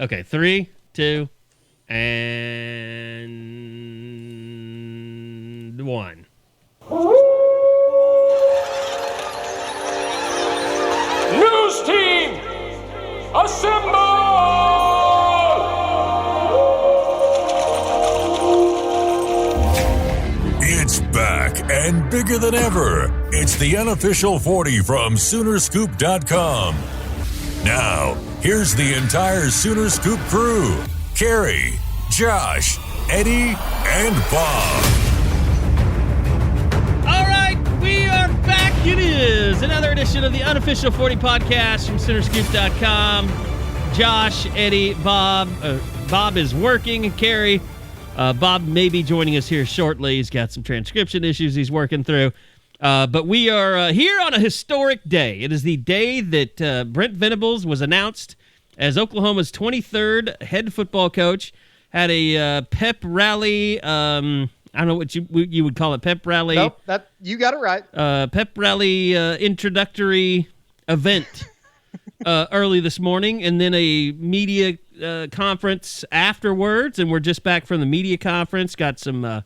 Okay, 3, 2, and 1. News team, assemble! It's back and bigger than ever. It's the unofficial 40 from Soonerscoop.com. Now, here's the entire Sooner Scoop crew. Carrie, Josh, Eddie, and Bob. All right, we are back. It is another edition of the unofficial 40 podcast from Soonerscoop.com. Josh, Eddie, Bob. Bob is working, and Carrie. Bob may be joining us here shortly. He's got some transcription issues he's working through. But we are here on a historic day. It is the day that Brent Venables was announced as Oklahoma's 23rd head football coach. Had a pep rally. I don't know what you would call it. Pep rally. Nope, you got it right. Pep rally introductory event early this morning, and then a media conference afterwards. And we're just back from the media conference. Got some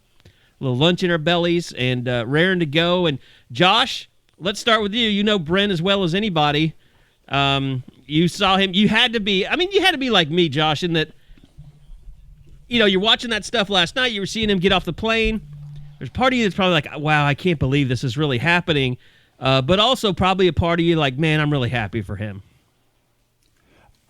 little lunch in our bellies and raring to go. And Josh, let's start with you. You know Brent as well as anybody. You saw him. You had to be like me, Josh, in that, you're watching that stuff last night. You were seeing him get off the plane. There's part of you that's probably like, wow, I can't believe this is really happening. But also probably a part of you like, man, I'm really happy for him.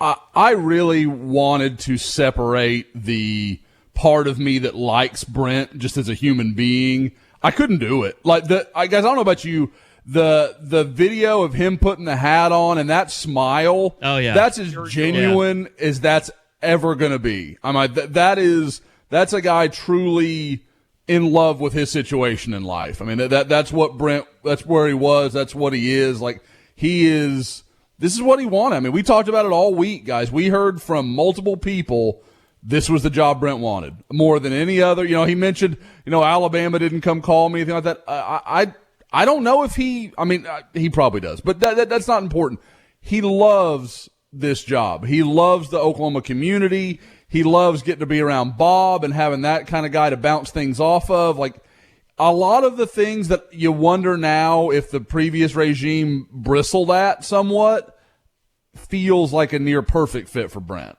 I really wanted to separate the part of me that likes Brent just as a human being. I couldn't do it. Guys, I don't know about you. The video of him putting the hat on and that smile. Oh yeah, that's as genuine as that's ever gonna be. I'm like, that's a guy truly in love with his situation in life. I mean, that's what Brent. That's where he was. That's what he is. Like, he is. This is what he wanted. I mean, we talked about it all week, guys. We heard from multiple people. This was the job Brent wanted more than any other. He mentioned, Alabama didn't come call me, anything like that. I don't know if he probably does, but that's not important. He loves this job. He loves the Oklahoma community. He loves getting to be around Bob and having that kind of guy to bounce things off of. Like, a lot of the things that you wonder now if the previous regime bristled at somewhat feels like a near perfect fit for Brent.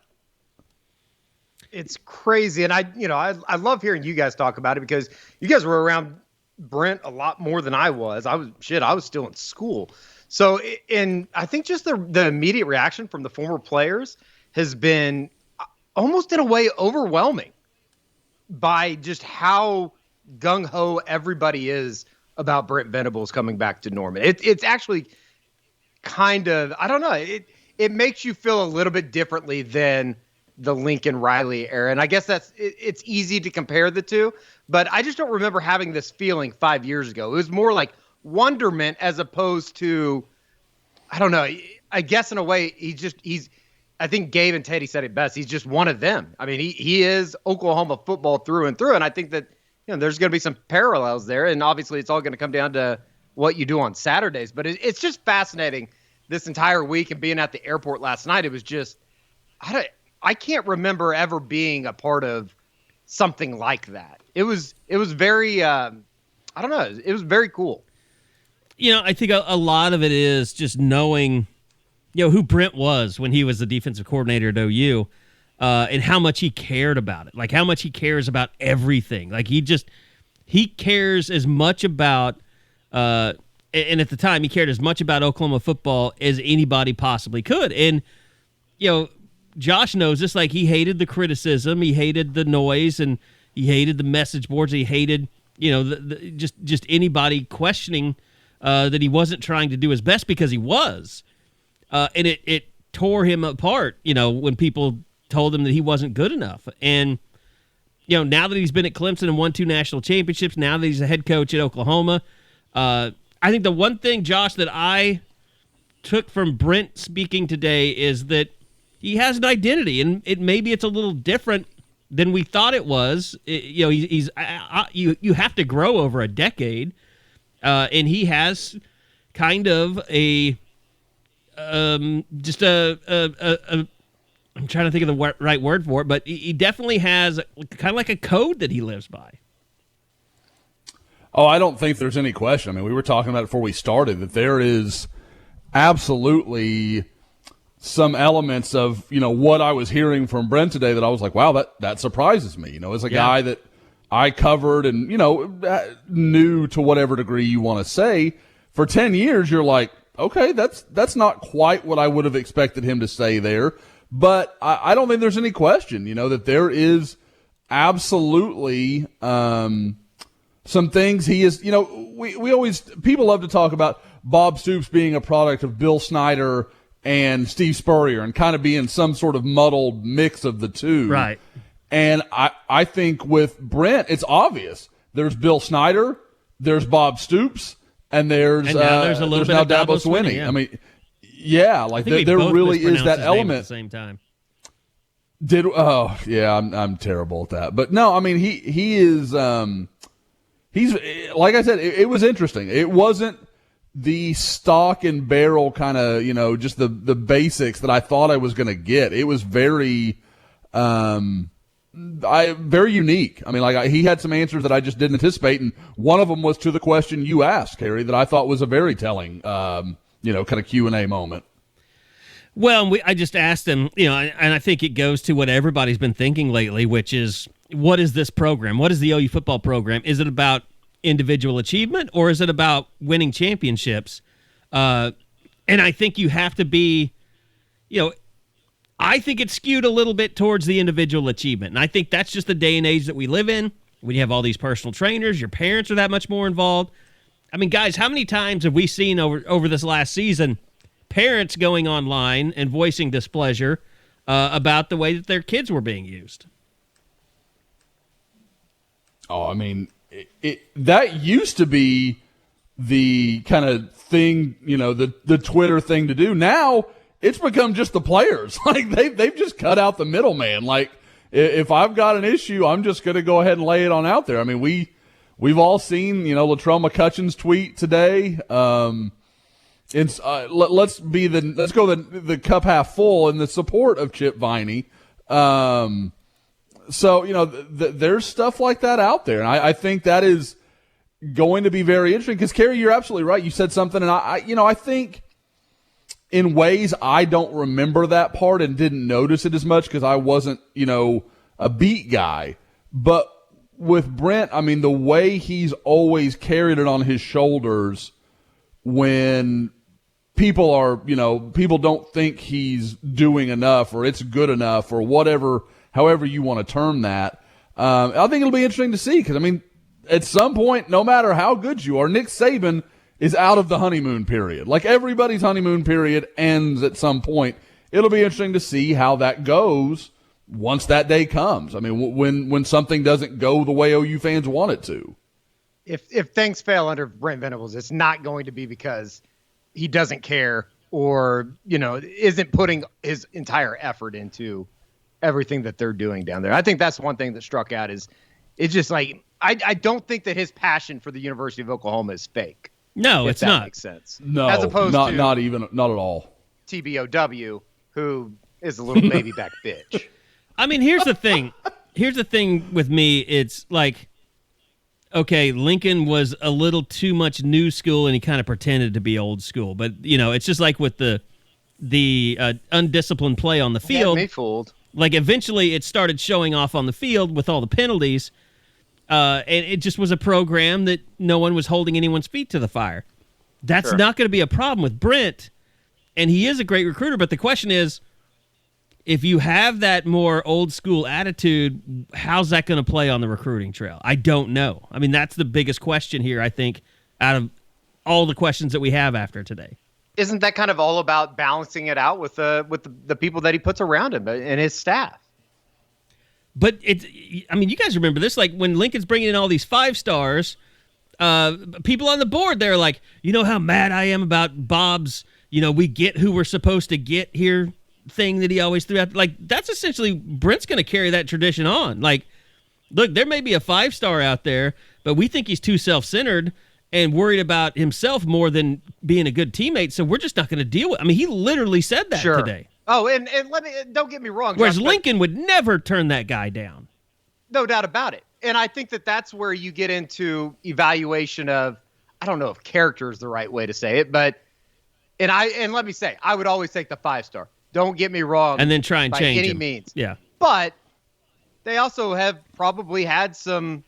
It's crazy. And I love hearing you guys talk about it because you guys were around Brent a lot more than I was. I was still in school. So, and I think just the immediate reaction from the former players has been almost in a way overwhelming by just how gung-ho everybody is about Brent Venables coming back to Norman. It's actually kind of, I don't know, it makes you feel a little bit differently than the Lincoln Riley era. And I guess it's easy to compare the two, but I just don't remember having this feeling 5 years ago. It was more like wonderment as opposed to, I don't know, I guess in a way I think Gabe and Teddy said it best. He's just one of them. I mean, he is Oklahoma football through and through. And I think that, there's going to be some parallels there. And obviously it's all going to come down to what you do on Saturdays, but it's just fascinating this entire week. And being at the airport last night, it was just, I can't remember ever being a part of something like that. It was very, I don't know. It was very cool. I think a lot of it is just knowing, who Brent was when he was the defensive coordinator at OU, and how much he cared about it. Like, how much he cares about everything. Like, he cares as much about, and at the time he cared as much about Oklahoma football as anybody possibly could. And, Josh knows this. Like, he hated the criticism, he hated the noise, and he hated the message boards. He hated, just anybody questioning that he wasn't trying to do his best, because he was. And it tore him apart, when people told him that he wasn't good enough. And, now that he's been at Clemson and won 2 national championships, now that he's a head coach at Oklahoma, I think the one thing, Josh, that I took from Brent speaking today is that he has an identity, and maybe it's a little different than we thought it was. You have to grow over a decade, and he has kind of a I'm trying to think of the right word for it, but he definitely has kind of like a code that he lives by. Oh, I don't think there's any question. I mean, we were talking about it before we started that there is absolutely some elements of, what I was hearing from Brent today that I was like, wow, that surprises me. As a guy that I covered and, knew to whatever degree you want to say, for 10 years, you're like, okay, that's not quite what I would have expected him to say there. But I don't think there's any question, that there is absolutely some things he is, we always, people love to talk about Bob Stoops being a product of Bill Snyder and Steve Spurrier and kind of being some sort of muddled mix of the two. Right. And I think with Brent, it's obvious. There's Bill Snyder, there's Bob Stoops, and there's now there's a little bit now of Dabo Dabo Swinney. Swinney. Yeah. I mean, yeah, like there really is that element. At the same time. I'm terrible at that. But no, I mean he is he's like I said, it was interesting. It wasn't the stock and barrel kind of, just the basics that I thought I was going to get. It was very very unique. I mean, like he had some answers that I just didn't anticipate, and one of them was to the question you asked, Harry, that I thought was a very telling, kind of Q&A moment. Well, I just asked him, and I think it goes to what everybody's been thinking lately, which is, what is this program? What is the OU football program? Is it about individual achievement, or is it about winning championships? And I think you have to be, I think it's skewed a little bit towards the individual achievement. And I think that's just the day and age that we live in. When you have all these personal trainers, your parents are that much more involved. I mean, guys, how many times have we seen over this last season parents going online and voicing displeasure about the way that their kids were being used? Oh, I mean, that used to be the kind of thing, the Twitter thing to do. Now it's become just the players. Like they've just cut out the middleman. Like if I've got an issue, I'm just going to go ahead and lay it on out there. I mean, we've all seen, Latrell McCutcheon's tweet today. Let's go the cup half full in the support of Chip Viney. So, there's stuff like that out there. And I think that is going to be very interesting because, Kerry, you're absolutely right. You said something, and I think in ways I don't remember that part and didn't notice it as much because I wasn't, a beat guy. But with Brent, I mean, the way he's always carried it on his shoulders when people are, people don't think he's doing enough or it's good enough or whatever, however you want to term that. I think it'll be interesting to see because, I mean, at some point, no matter how good you are, Nick Saban is out of the honeymoon period. Like everybody's honeymoon period ends at some point. It'll be interesting to see how that goes once that day comes. I mean, when something doesn't go the way OU fans want it to. If things fail under Brent Venables, it's not going to be because he doesn't care or, isn't putting his entire effort into everything that they're doing down there. I think that's one thing that struck out is it's just like, I don't think that his passion for the University of Oklahoma is fake. No, it's not. Makes sense. No, as opposed to not at all. TBOW, who is a little baby back bitch. I mean, here's the thing. Here's the thing with me. It's like, okay, Lincoln was a little too much new school and he kind of pretended to be old school. But, it's just like with the undisciplined play on the field. Had me fooled. Like eventually it started showing off on the field with all the penalties. And it just was a program that no one was holding anyone's feet to the fire. That's not going to be a problem with Brent. And he is a great recruiter. But the question is, if you have that more old school attitude, how's that going to play on the recruiting trail? I don't know. I mean, that's the biggest question here, I think, out of all the questions that we have after today. Isn't that kind of all about balancing it out with the people that he puts around him and his staff? But you guys remember this, like when Lincoln's bringing in all these 5 stars, people on the board, they're like, how mad I am about Bob's, we get who we're supposed to get here thing that he always threw out. Like, that's essentially, Brent's going to carry that tradition on. Like, look, there may be a 5-star out there, but we think he's too self-centered and worried about himself more than being a good teammate, so we're just not going to deal with it. I mean, he literally said that today. Oh, and don't get me wrong. Whereas Josh, Lincoln would never turn that guy down. no doubt about it. And I think that's where you get into evaluation of, I don't know if character is the right way to say it, but and let me say, I would always take the 5-star. Don't get me wrong. And then try and by change any him. means. Yeah. But they also have probably had some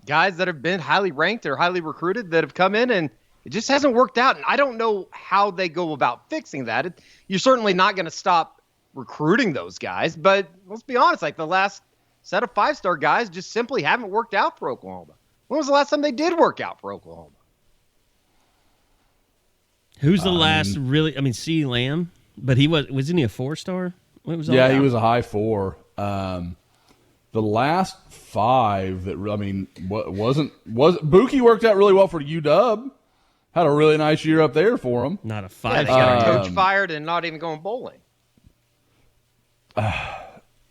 guys that have been highly ranked or highly recruited that have come in and it just hasn't worked out. And I don't know how they go about fixing that. You're certainly not going to stop recruiting those guys, but let's be honest, like the last set of 5-star guys just simply haven't worked out for Oklahoma. When was the last time they did work out for Oklahoma? Who's the last really? I mean, C. Lamb, but wasn't he a 4-star? What was all Yeah, that? he was a high 4. The last 5 that wasn't Buki worked out really well for UW. Had a really nice year up there for him. Not a Yeah, 5. they got a coach fired and not even going bowling.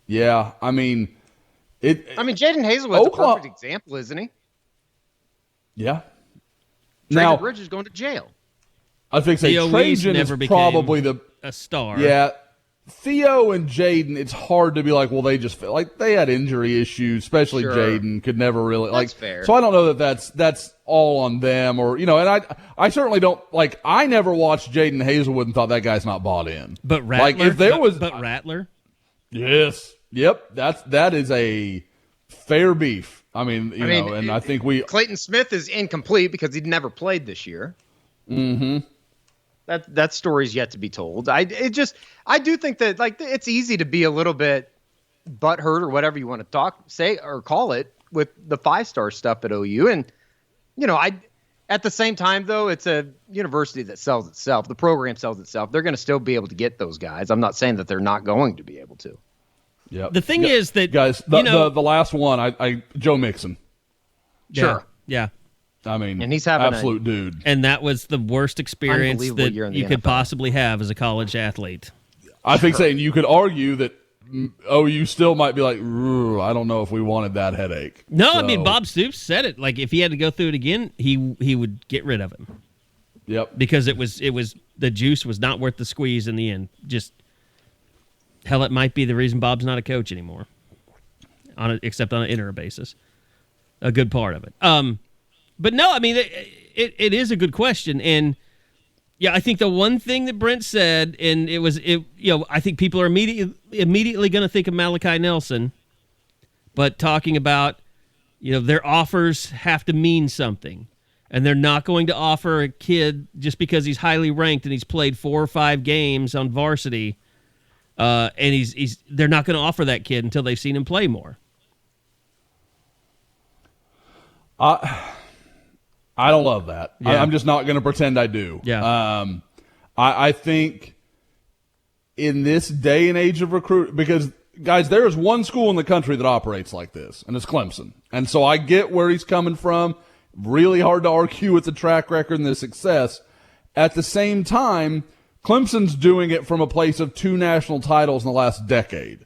Yeah, I mean, Jaden Hazelwood's a Oklahoma- perfect example, isn't he? Yeah. Trajan Now, Bridges going to jail. I was going to say Theo Wease Trajan never is became probably a star. Yeah. Theo and Jaden, it's hard to be like, well, they just they had injury issues, especially Sure. Jaden could never really That's fair. So I don't know that's all on them, or and I certainly don't I never watched Jaden Hazelwood and thought that guy's not bought in. But Rattler, if there was but Rattler, yes, yep, that is a fair beef. I mean, and I think Clayton Smith is incomplete because he'd never played this year. Mm-hmm. That story's yet to be told. I do think that it's easy to be a little bit butthurt or whatever you want to say or call it with the 5-star stuff at OU. And at the same time though, it's a university that sells itself. The program sells itself. They're going to still be able to get those guys. I'm not saying that they're not going to be able to. Yeah. the thing is that Guys, the last one, I Joe Mixon. Sure. yeah. I mean, And he's having absolute dude. And that was the worst experience Unbelievable that year in the you could NFL. possibly have as a college athlete. I think saying you could argue that OU still might be like, I don't know if we wanted that headache. No, So, I mean Bob Stoops said it. Like if he had to go through it again, he would get rid of him Yep. because it was the juice was not worth the squeeze in the end. Just hell, it might be the reason Bob's not a coach anymore, except on an interim basis. A good part of it. But no, I mean it is a good question, and yeah, I think the one thing that Brent said, and I think people are immediately going to think of Malachi Nelson, but talking about their offers have to mean something, and they're not going to offer a kid just because he's highly ranked and he's played 4 or 5 games on varsity, and they're not going to offer that kid until they've seen him play more. I don't love that. Yeah. I'm just not going to pretend I do. Yeah. I think in this day and age of recruit, because guys, there is one school in the country that operates like this, and it's Clemson. And so I get where he's coming from. Really hard to argue with the track record and the success. At the same time, Clemson's doing it from a place of 2 national titles in the last decade.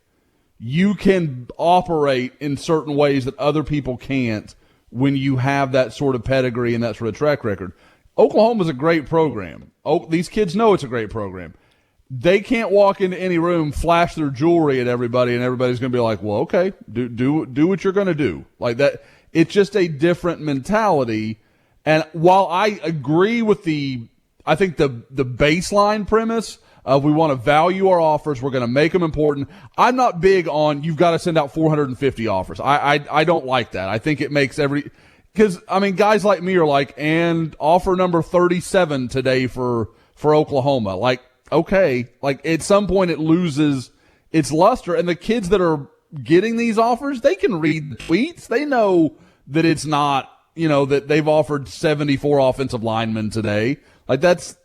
You can operate in certain ways that other people can't when you have that sort of pedigree and that sort of track record. Oklahoma's a great program. These kids know it's a great program. They can't walk into any room, flash their jewelry at everybody, and everybody's going to be like, well, okay, do what you're going to do. Like that. It's just a different mentality. And while I agree with I think the baseline premise of we want to value our offers, we're going to make them important. I'm not big on you've got to send out 450 offers. I don't like that. I think it makes because guys like me are like, and offer number 37 today for Oklahoma. Like, okay, like at some point it loses its luster, and the kids that are getting these offers, they can read the tweets. They know that it's not, that they've offered 74 offensive linemen today. Like that's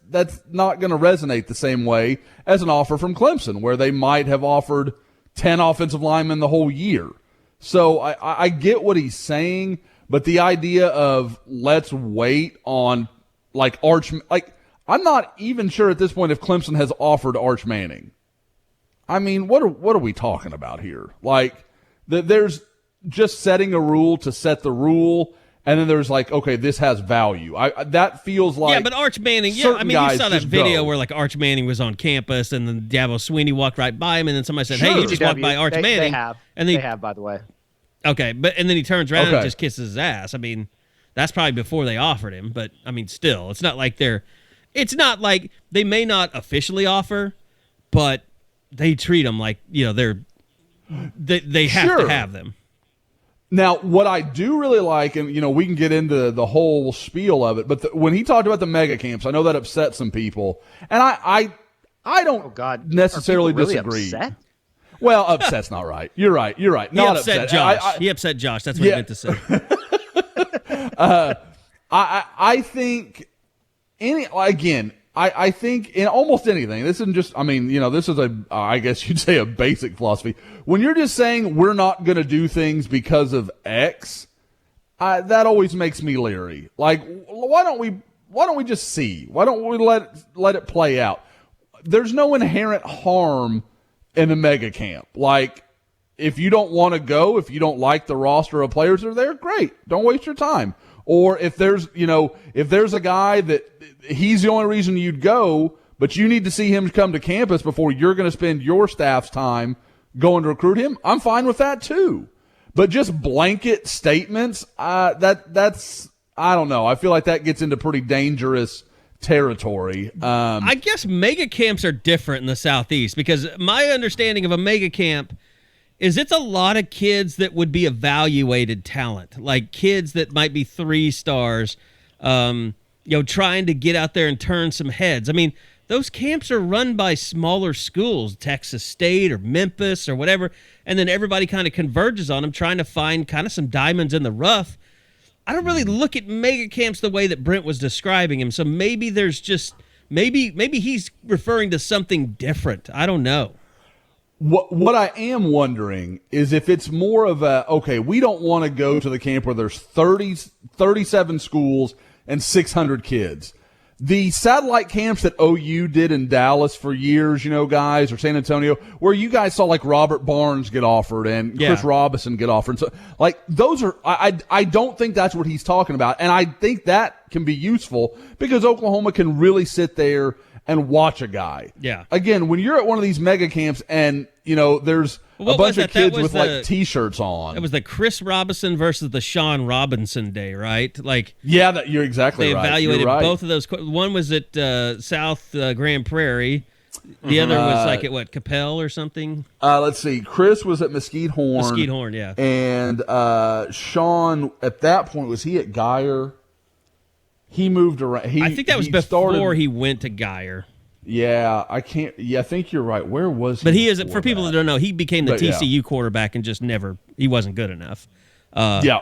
not going to resonate the same way as an offer from Clemson, where they might have offered 10 offensive linemen the whole year. So I get what he's saying, but the idea of let's wait on I'm not even sure at this point if Clemson has offered Arch Manning. I mean, what are we talking about here? Like, there's just setting a rule to set the rule, and then there's like, okay, this has value. That feels like yeah, but Arch Manning. Yeah, I mean, you saw that video where like Arch Manning was on campus, and then Dabo Swinney walked right by him, and then somebody said, "Hey, you just walked by Arch Manning." They have, by the way. Okay, and then he turns around and just kisses his ass. I mean, that's probably before they offered him, but I mean, still, it's not like they may not officially offer, but they treat them like they have to have them. Now, what I do really like, and we can get into the whole spiel of it, but when he talked about the mega camps, I know that upset some people, and I don't necessarily really disagree. Upset? Well, upset's not right. You're right. Not upset. Josh. He upset Josh. That's what he meant to say. I think I think in almost anything, this isn't just, this is I guess you'd say a basic philosophy. When you're just saying we're not going to do things because of X, that always makes me leery. Like, why don't we just see? Why don't we let it play out? There's no inherent harm in the mega camp. Like, if you don't want to go, if you don't like the roster of players that are there, great. Don't waste your time. Or if there's a guy that he's the only reason you'd go, but you need to see him come to campus before you're going to spend your staff's time going to recruit him, I'm fine with that too. But just blanket statements, that's I don't know. I feel like that gets into pretty dangerous territory. I guess mega camps are different in the Southeast because my understanding of a mega camp is it's a lot of kids that would be evaluated talent, like kids that might be 3 stars, trying to get out there and turn some heads. I mean, those camps are run by smaller schools, Texas State or Memphis or whatever, and then everybody kind of converges on them, trying to find kind of some diamonds in the rough. I don't really look at mega camps the way that Brent was describing him, so maybe there's just maybe he's referring to something different. I don't know. What I am wondering is if it's more of we don't want to go to the camp where there's 37 schools and 600 kids. The satellite camps that OU did in Dallas for years, guys, or San Antonio, where you guys saw like Robert Barnes get offered and Chris Robinson get offered. So, like, those are, I don't think that's what he's talking about. And I think that can be useful because Oklahoma can really sit there and watch a guy. Yeah. Again, when you're at one of these mega camps and, there's a bunch of kids with like T-shirts on. It was the Chris Robinson versus the Sean Robinson day, right? Like, yeah, you're exactly right. They evaluated both of those. One was at South Grand Prairie. The other was like at Capel or something. Let's see. Chris was at Mesquite Horn. Mesquite Horn, yeah. And Sean, at that point, was he at Geyer? He moved around. I think that was before he went to Geyer. Yeah, I can't. Yeah, I think you're right. Where was he? But he is, for people that don't know, he became the TCU quarterback and just he wasn't good enough. Yeah.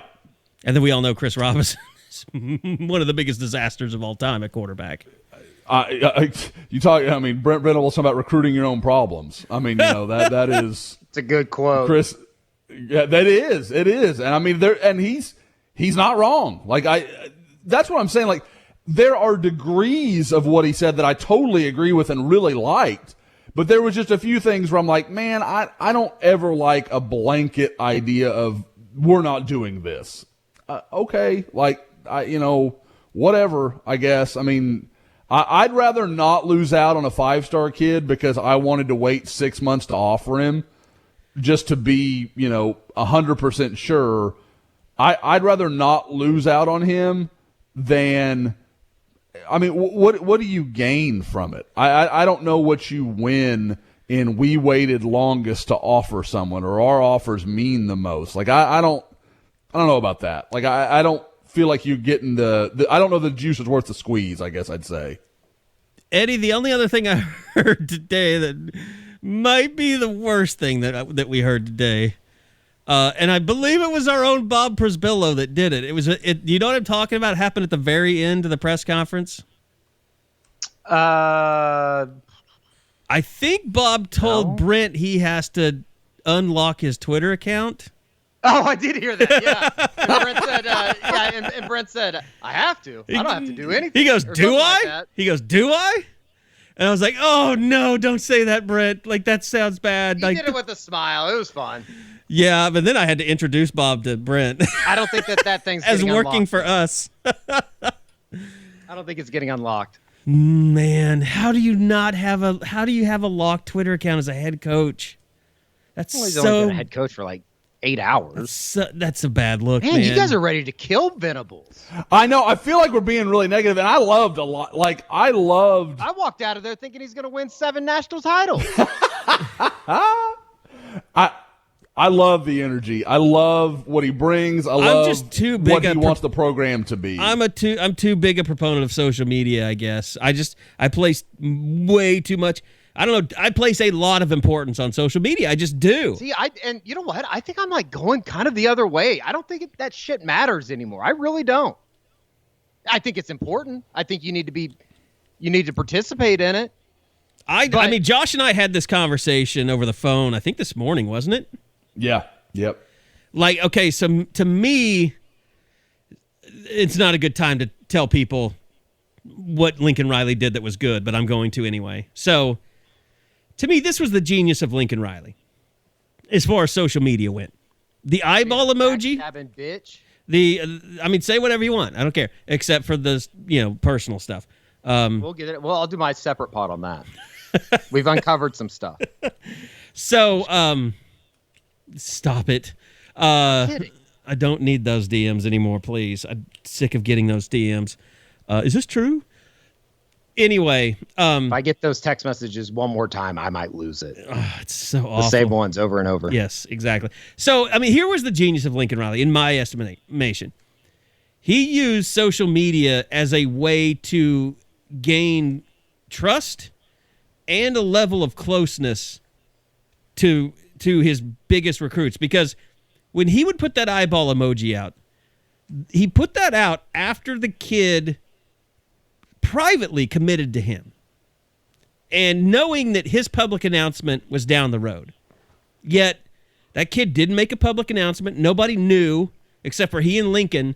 And then we all know Chris Robinson is one of the biggest disasters of all time at quarterback. Brent Venables talking about recruiting your own problems. I mean, that is. It's a good quote. Chris, yeah, that is. It is. And I mean, he's not wrong. Like, that's what I'm saying. Like, there are degrees of what he said that I totally agree with and really liked. But there was just a few things where I'm like, man, I don't ever like a blanket idea of we're not doing this. Okay. Like, whatever, I guess. I mean, I'd rather not lose out on a 5-star kid because I wanted to wait 6 months to offer him just to be, 100% sure. I'd rather not lose out on him than, what do you gain from it? I don't know what you win in we waited longest to offer someone or our offers mean the most. Like, I don't know about that. Like, I don't feel like you're getting I don't know the juice is worth the squeeze, I guess I'd say. Eddie, the only other thing I heard today that might be the worst thing that we heard today, and I believe it was our own Bob Prisbillo that did it. It was you know what I'm talking about? It happened at the very end of the press conference. I think Bob told Brent he has to unlock his Twitter account. Oh, I did hear that. Yeah, and Brent said, and Brent said, I have to. I don't have to do anything. He goes, do I? Like, he goes, do I? And I was like, oh, no, don't say that, Brent. Like, that sounds bad. He like, did it with a smile. It was fun. Yeah, but then I had to introduce Bob to Brent. I don't think that thing's as getting working unlocked. for us. I don't think it's getting unlocked. Man, how do you have a locked Twitter account as a head coach? That's Well, he's only been a head coach for like 8 hours. That's a bad look, man. Man, you guys are ready to kill Venables. I know. I feel like we're being really negative, and I loved a lot. Like, I walked out of there thinking he's going to win 7 national titles. I love the energy. I love what he brings. I love just too big what he wants the program to be. I'm too big a proponent of social media, I guess. I place way too much. I don't know. I place a lot of importance on social media. I just do. See, and you know what? I think I'm like going kind of the other way. I don't think that shit matters anymore. I really don't. I think it's important. I think you need to participate in it. I mean, Josh and I had this conversation over the phone, I think this morning, wasn't it? Yeah. Yep. Like, okay, so to me, it's not a good time to tell people what Lincoln Riley did that was good, but I'm going to anyway. So, to me, this was the genius of Lincoln Riley, as far as social media went. The eyeball emoji. Bitch. Say whatever you want. I don't care, except for the personal stuff. We'll get it. Well, I'll do my separate pot on that. We've uncovered some stuff. So, stop it. I don't need those DMs anymore, please. I'm sick of getting those DMs. Is this true? Anyway. If I get those text messages one more time, I might lose it. It's so awful. The same ones over and over. Yes, exactly. So, I mean, here was the genius of Lincoln Riley, in my estimation. He used social media as a way to gain trust and a level of closeness to his biggest recruits, because when he would put that eyeball emoji out, he put that out after the kid privately committed to him and knowing that his public announcement was down the road. Yet that kid didn't make a public announcement. Nobody knew except for he and Lincoln.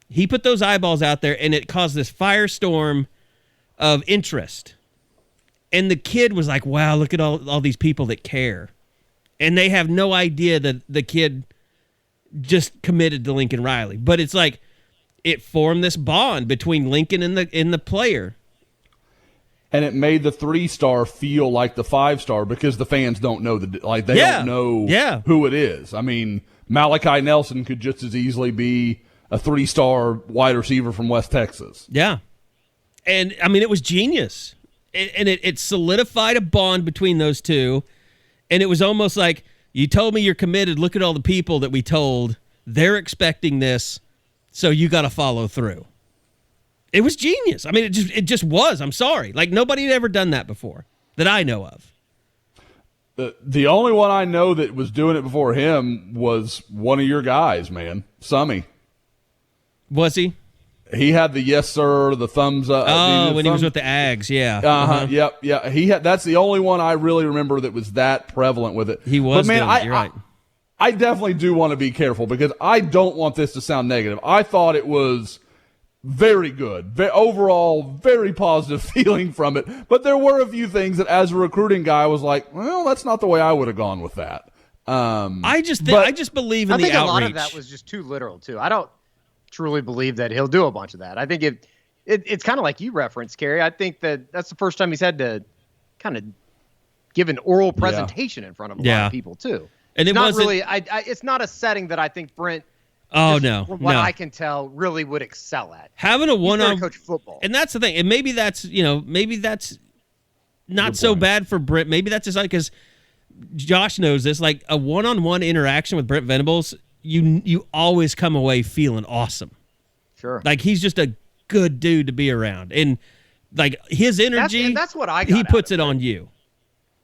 He put those eyeballs out there, and it caused this firestorm of interest. And the kid was like, wow, look at all these people that care. And they have no idea that the kid just committed to Lincoln Riley. But it's like it formed this bond between Lincoln and the player. And it made the 3-star feel like the 5-star because the fans don't know don't know who it is. I mean, Malachi Nelson could just as easily be a 3-star wide receiver from West Texas. Yeah. And I mean, it was genius. And it solidified a bond between those two. And it was almost like, you told me you're committed. Look at all the people that we told. They're expecting this, so you got to follow through. It was genius. I mean, it just was. I'm sorry. Like, nobody had ever done that before that I know of. The only one I know that was doing it before him was one of your guys, man, Summy. Was he? He had the yes sir, the thumbs up. When he was with the Ags, yeah. Yep, yeah. He had. That's the only one I really remember that was that prevalent with it. He was. But man, you're right. I definitely do want to be careful because I don't want this to sound negative. I thought it was very good, overall, very positive feeling from it. But there were a few things that, as a recruiting guy, I was like, well, that's not the way I would have gone with that. I just believe in the outreach. I think a lot of that was just too literal too. I don't truly believe that he'll do a bunch of that. I think it's kind of like you referenced, Kerry. I think that's the first time he's had to kind of give an oral presentation in front of a lot of people too. And it's not really. It's not a setting that I think Brent. Oh from what I can tell, really would excel at having a one-on coach football. And that's the thing. And maybe that's not so bad for Brent. Maybe that's just like, because Josh knows this. Like a one-on-one interaction with Brent Venables, you always come away feeling awesome. Sure. Like he's just a good dude to be around, and like his energy. That's what I got. He puts it on you.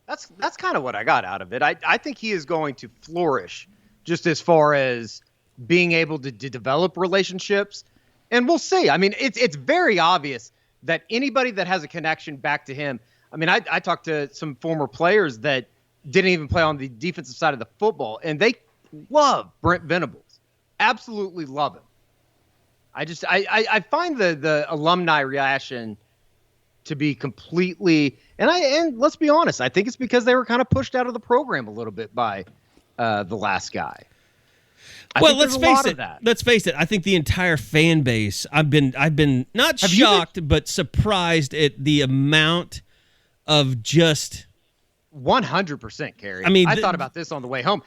That's kind of what I got out of it. I think he is going to flourish just as far as being able to develop relationships, and we'll see. I mean, it's very obvious that anybody that has a connection back to him. I mean, I talked to some former players that didn't even play on the defensive side of the football, and they love Brent Venables. Absolutely love him. I find the alumni reaction to be completely, and let's be honest, I think it's because they were kind of pushed out of the program a little bit by the last guy. Well, let's face it. Let's face it. I think the entire fan base. I've been not shocked, but surprised at the amount of just 100%, Kerry. I mean, I thought about this on the way home.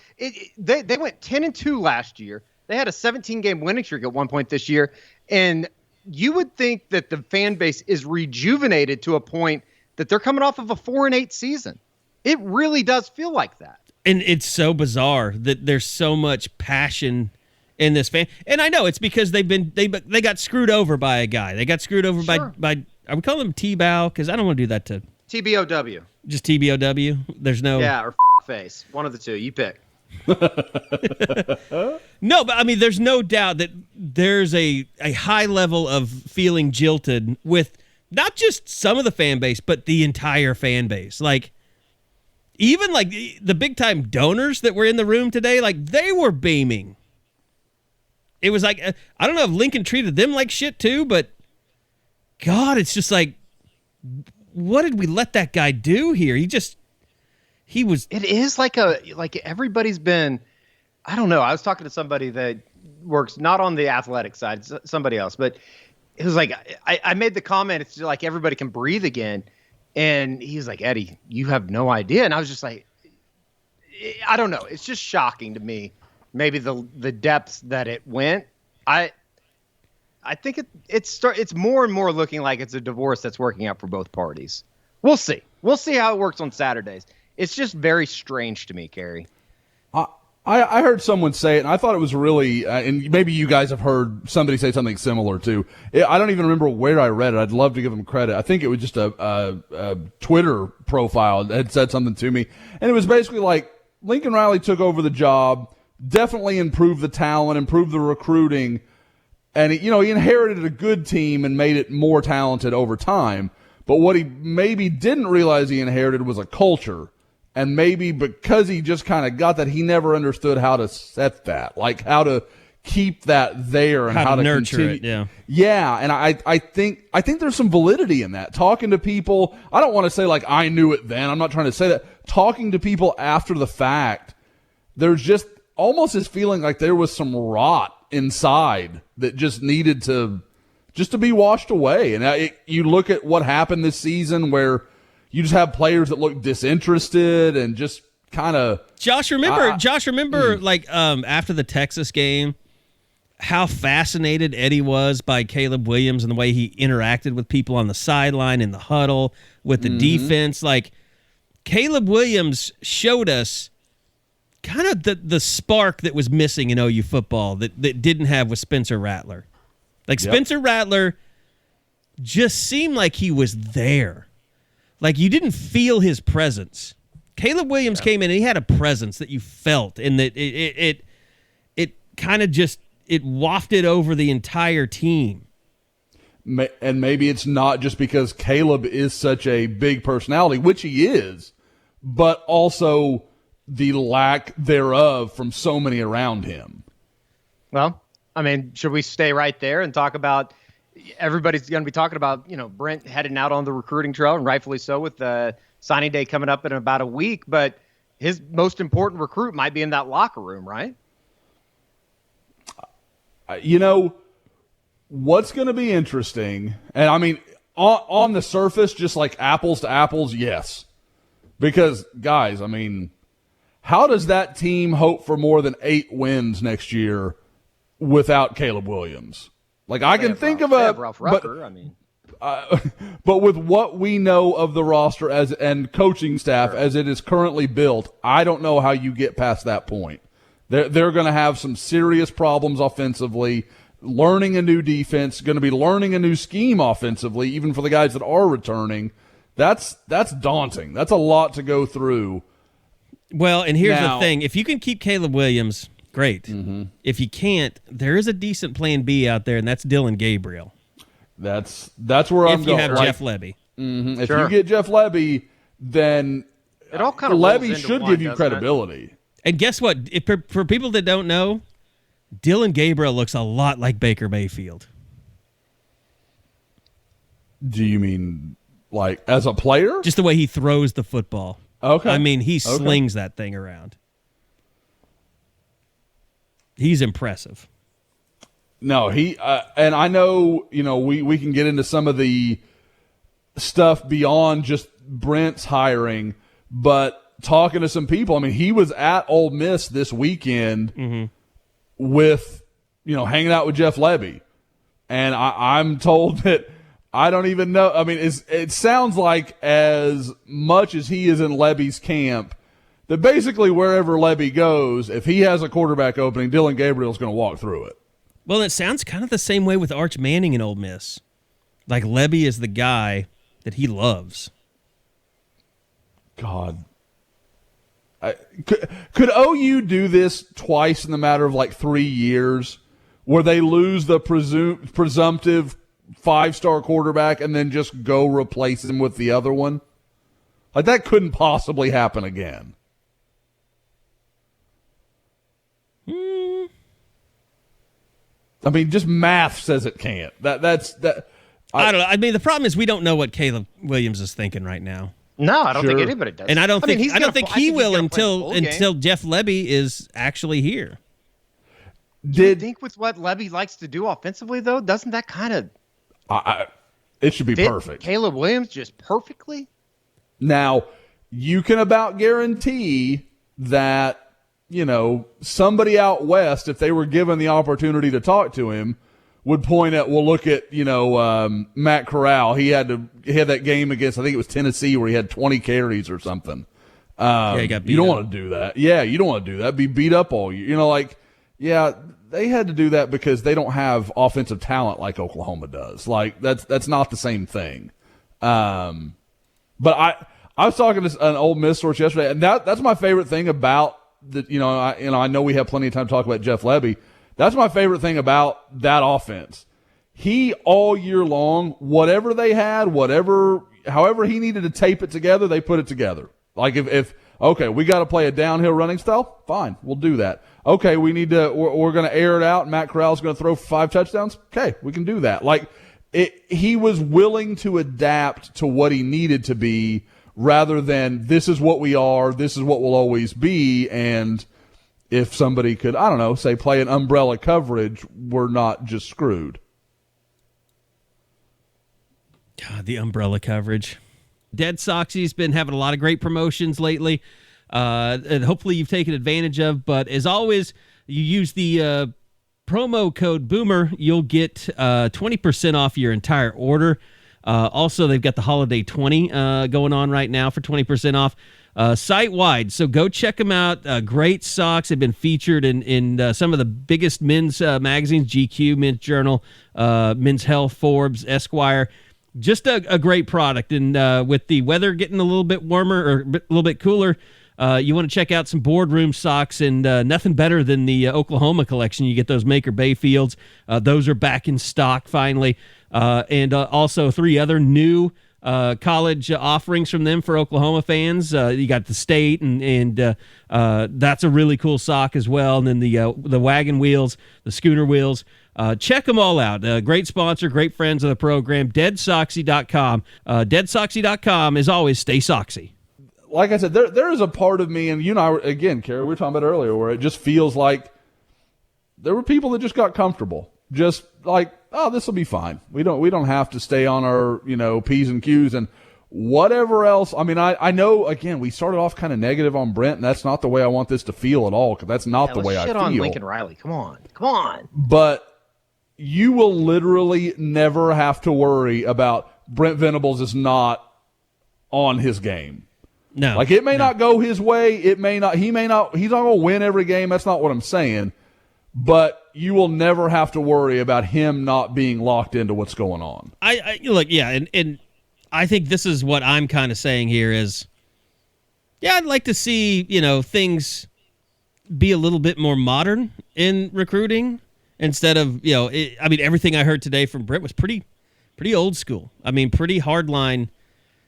They went 10-2 last year. They had a 17-game winning streak at one point this year, and you would think that the fan base is rejuvenated to a point that they're coming off of a 4-8 season. It really does feel like that. And it's so bizarre that there's so much passion in this fan. And I know it's because they got screwed over by a guy. They got screwed over by I would call him TBOW because I don't want to do that to TBOW. Just TBOW. There's no or face. One of the two. You pick. No, but I mean, there's no doubt that there's a high level of feeling jilted with not just some of the fan base, but the entire fan base. Like, even like the big time donors that were in the room today, like they were beaming. It was like, I don't know if Lincoln treated them like shit too, but God, it's just like, what did we let that guy do here? He was. It is like everybody's been, I don't know. I was talking to somebody that works not on the athletic side, somebody else, but it was like, I made the comment, it's like everybody can breathe again. And he's like, Eddie, you have no idea. And I was just like, I don't know. It's just shocking to me. Maybe the depths that it went. I think it's more and more looking like it's a divorce that's working out for both parties. We'll see. We'll see how it works on Saturdays. It's just very strange to me, Kerry. I heard someone say it, and I thought it was really, and maybe you guys have heard somebody say something similar too. I don't even remember where I read it. I'd love to give them credit. I think it was just a Twitter profile that had said something to me, and it was basically like Lincoln Riley took over the job, definitely improved the talent, improved the recruiting, and he inherited a good team and made it more talented over time. But what he maybe didn't realize he inherited was a culture. And maybe because he just kind of got that, he never understood how to set that, like how to keep that there and how to nurture continue. It. Yeah, yeah. And I think there's some validity in that. Talking to people, I don't want to say like I knew it then. I'm not trying to say that. Talking to people after the fact, there's just almost this feeling like there was some rot inside that just needed to be washed away. And you look at what happened this season where you just have players that look disinterested and just kind of. Josh, remember like after the Texas game, how fascinated Eddie was by Caleb Williams and the way he interacted with people on the sideline, in the huddle, with the defense. Like, Caleb Williams showed us kind of the spark that was missing in OU football that didn't have with Spencer Rattler. Like, Spencer Rattler just seemed like he was there. Like, you didn't feel his presence. Caleb Williams came in and he had a presence that you felt, and that it kind of just wafted over the entire team. And maybe it's not just because Caleb is such a big personality, which he is, but also the lack thereof from so many around him. Well, I mean, should we stay right there and talk about? Everybody's going to be talking about, Brent heading out on the recruiting trail, and rightfully so, with the signing day coming up in about a week. But his most important recruit might be in that locker room, right? What's going to be interesting, and I mean, on the surface, just like apples to apples, yes. Because, guys, I mean, how does that team hope for more than 8 wins next year without Caleb Williams? Like, I can think of but with what we know of the roster and coaching staff as it is currently built, I don't know how you get past that point. They're going to have some serious problems offensively, learning a new defense, going to be learning a new scheme offensively, even for the guys that are returning. That's daunting. That's a lot to go through. Well, and here's the thing. If you can keep Caleb Williams, great. Mm-hmm. If you can't, there is a decent plan B out there, and that's Dylan Gabriel. That's where I'm going. If you have Jeff Lebby. Mm-hmm. If you get Jeff Lebby, then it all kind of Lebby should give you credibility. And guess what? For people that don't know, Dylan Gabriel looks a lot like Baker Mayfield. Do you mean Like as a player? Just the way he throws the football. Okay. I mean, he slings that thing around. He's impressive. No, he and I know, we can get into some of the stuff beyond just Brent's hiring, but talking to some people, I mean, he was at Ole Miss this weekend with, hanging out with Jeff Lebby. And I'm told that I don't even know. I mean, it sounds like as much as he is in Lebby's camp, that basically wherever Lebby goes, if he has a quarterback opening, Dylan Gabriel's going to walk through it. Well, it sounds kind of the same way with Arch Manning in Ole Miss. Like Lebby is the guy that he loves. God. Could OU do this twice in the matter of like 3 years where they lose the presumptive 5-star quarterback and then just go replace him with the other one? Like that couldn't possibly happen again. I mean, just math says it can't. That's that. I don't know. I mean, the problem is we don't know what Caleb Williams is thinking right now. No, I don't think anybody does. And I don't think he will until game. Jeff Lebby is actually here. Do you think with what Lebby likes to do offensively, though, doesn't that kind of it should be perfect. Caleb Williams just perfectly? Now, you can about guarantee that, somebody out west, if they were given the opportunity to talk to him, would point at, well, look at, Matt Corral. He had that game against, I think it was Tennessee, where he had 20 carries or something. He got beat you don't up. want to do that. Yeah, you don't want to do that. Be beat up all year. They had to do that because they don't have offensive talent like Oklahoma does. Like, that's not the same thing. But I was talking to an Ole Miss source yesterday, and that's my favorite thing about I know we have plenty of time to talk about Jeff Lebby. That's my favorite thing about that offense. He all year long, whatever they had, however he needed to tape it together, they put it together. Like if okay, we got to play a downhill running style, fine, we'll do that. Okay, we're going to air it out, and Matt Corral's going to throw 5 touchdowns. Okay, we can do that. Like he was willing to adapt to what he needed to be, rather than this is what we are, this is what we'll always be, and if somebody could, I don't know, say play an umbrella coverage, we're not just screwed. God, the umbrella coverage. Dead Soxy's been having a lot of great promotions lately, and hopefully you've taken advantage of, but as always, you use the promo code BOOMER, you'll get 20% off your entire order. Also, they've got the Holiday 20 going on right now for 20% off site-wide. So go check them out. Great socks. They've been featured in some of the biggest men's magazines, GQ, Men's Journal, Men's Health, Forbes, Esquire. Just a great product. And with the weather getting a little bit warmer or a little bit cooler, you want to check out some boardroom socks, and nothing better than the Oklahoma collection. You get those Maker Bayfields. Those are back in stock finally. And also 3 other new college offerings from them for Oklahoma fans. You got the State, and that's a really cool sock as well. And then the wagon wheels, the schooner wheels. Check them all out. Great sponsor, great friends of the program. DeadSoxy.com. DeadSoxy.com, as always, stay soxy. Like I said, there is a part of me, and you and I, again, Carrie, we were talking about earlier, where it just feels like there were people that just got comfortable. Just like, oh, this will be fine. We don't have to stay on our, P's and Q's and whatever else. I mean, I know, again, we started off kind of negative on Brent, and that's not the way I want this to feel at all, because that's not the way I feel. On Lincoln Riley. Come on. But you will literally never have to worry about Brent Venables is not on his game. No. Like, it may not go his way. He's not going to win every game. That's not what I'm saying. But you will never have to worry about him not being locked into what's going on. I look, yeah, and I think this is what I'm kind of saying here is, yeah, I'd like to see, things be a little bit more modern in recruiting instead of, everything I heard today from Brent was pretty old school. I mean, pretty hardline,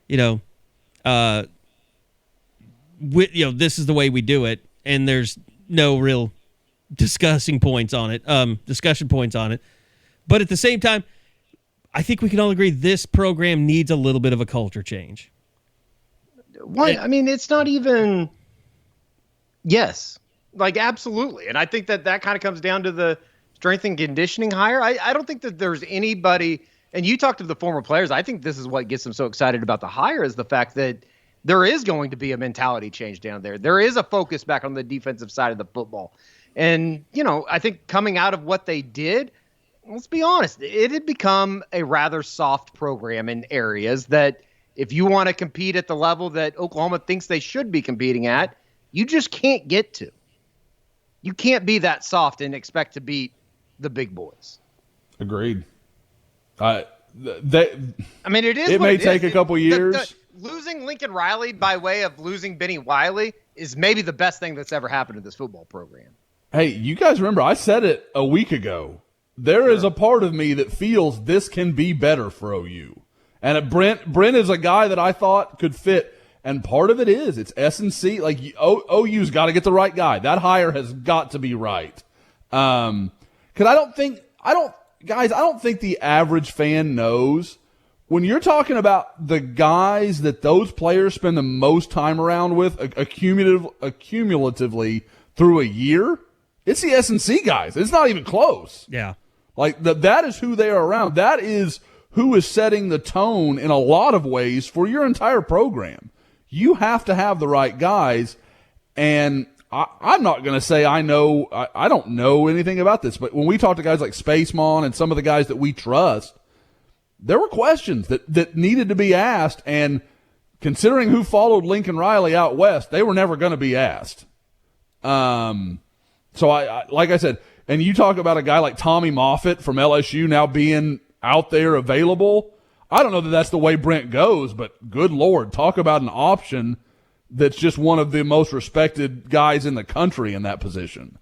this is the way we do it, and there's no real discussion points on it. But at the same time, I think we can all agree this program needs a little bit of a culture change. Why? I mean, it's not even. Yes, like absolutely, and I think that kind of comes down to the strength and conditioning hire. I don't think that there's anybody. And you talked to the former players. I think this is what gets them so excited about the hire is the fact that there is going to be a mentality change down there. There is a focus back on the defensive side of the football. And, I think coming out of what they did, let's be honest, it had become a rather soft program in areas that if you want to compete at the level that Oklahoma thinks they should be competing at, you just can't get to. You can't be that soft and expect to beat the big boys. Agreed. I mean, it is. It may take a couple years. Losing Lincoln Riley by way of losing Benny Wiley is maybe the best thing that's ever happened to this football program. Hey, you guys remember I said it a week ago. There is a part of me that feels this can be better for OU. And Brent is a guy that I thought could fit. And part of it is it's S&C. Like OU's got to get the right guy. That hire has got to be right. Because I don't think the average fan knows when you're talking about the guys that those players spend the most time around with accumulatively through a year. It's the S&C guys. It's not even close. Yeah. Like that is who they are around. That is who is setting the tone in a lot of ways for your entire program. You have to have the right guys. And I'm not going to say I don't know anything about this, but when we talk to guys like Spacemon and some of the guys that we trust, there were questions that needed to be asked. And considering who followed Lincoln Riley out west, they were never going to be asked. So I like I said, and you talk about a guy like Tommy Moffitt from LSU now being out there available. I don't know that that's the way Brent goes, but good Lord, talk about an option that's just one of the most respected guys in the country in that position.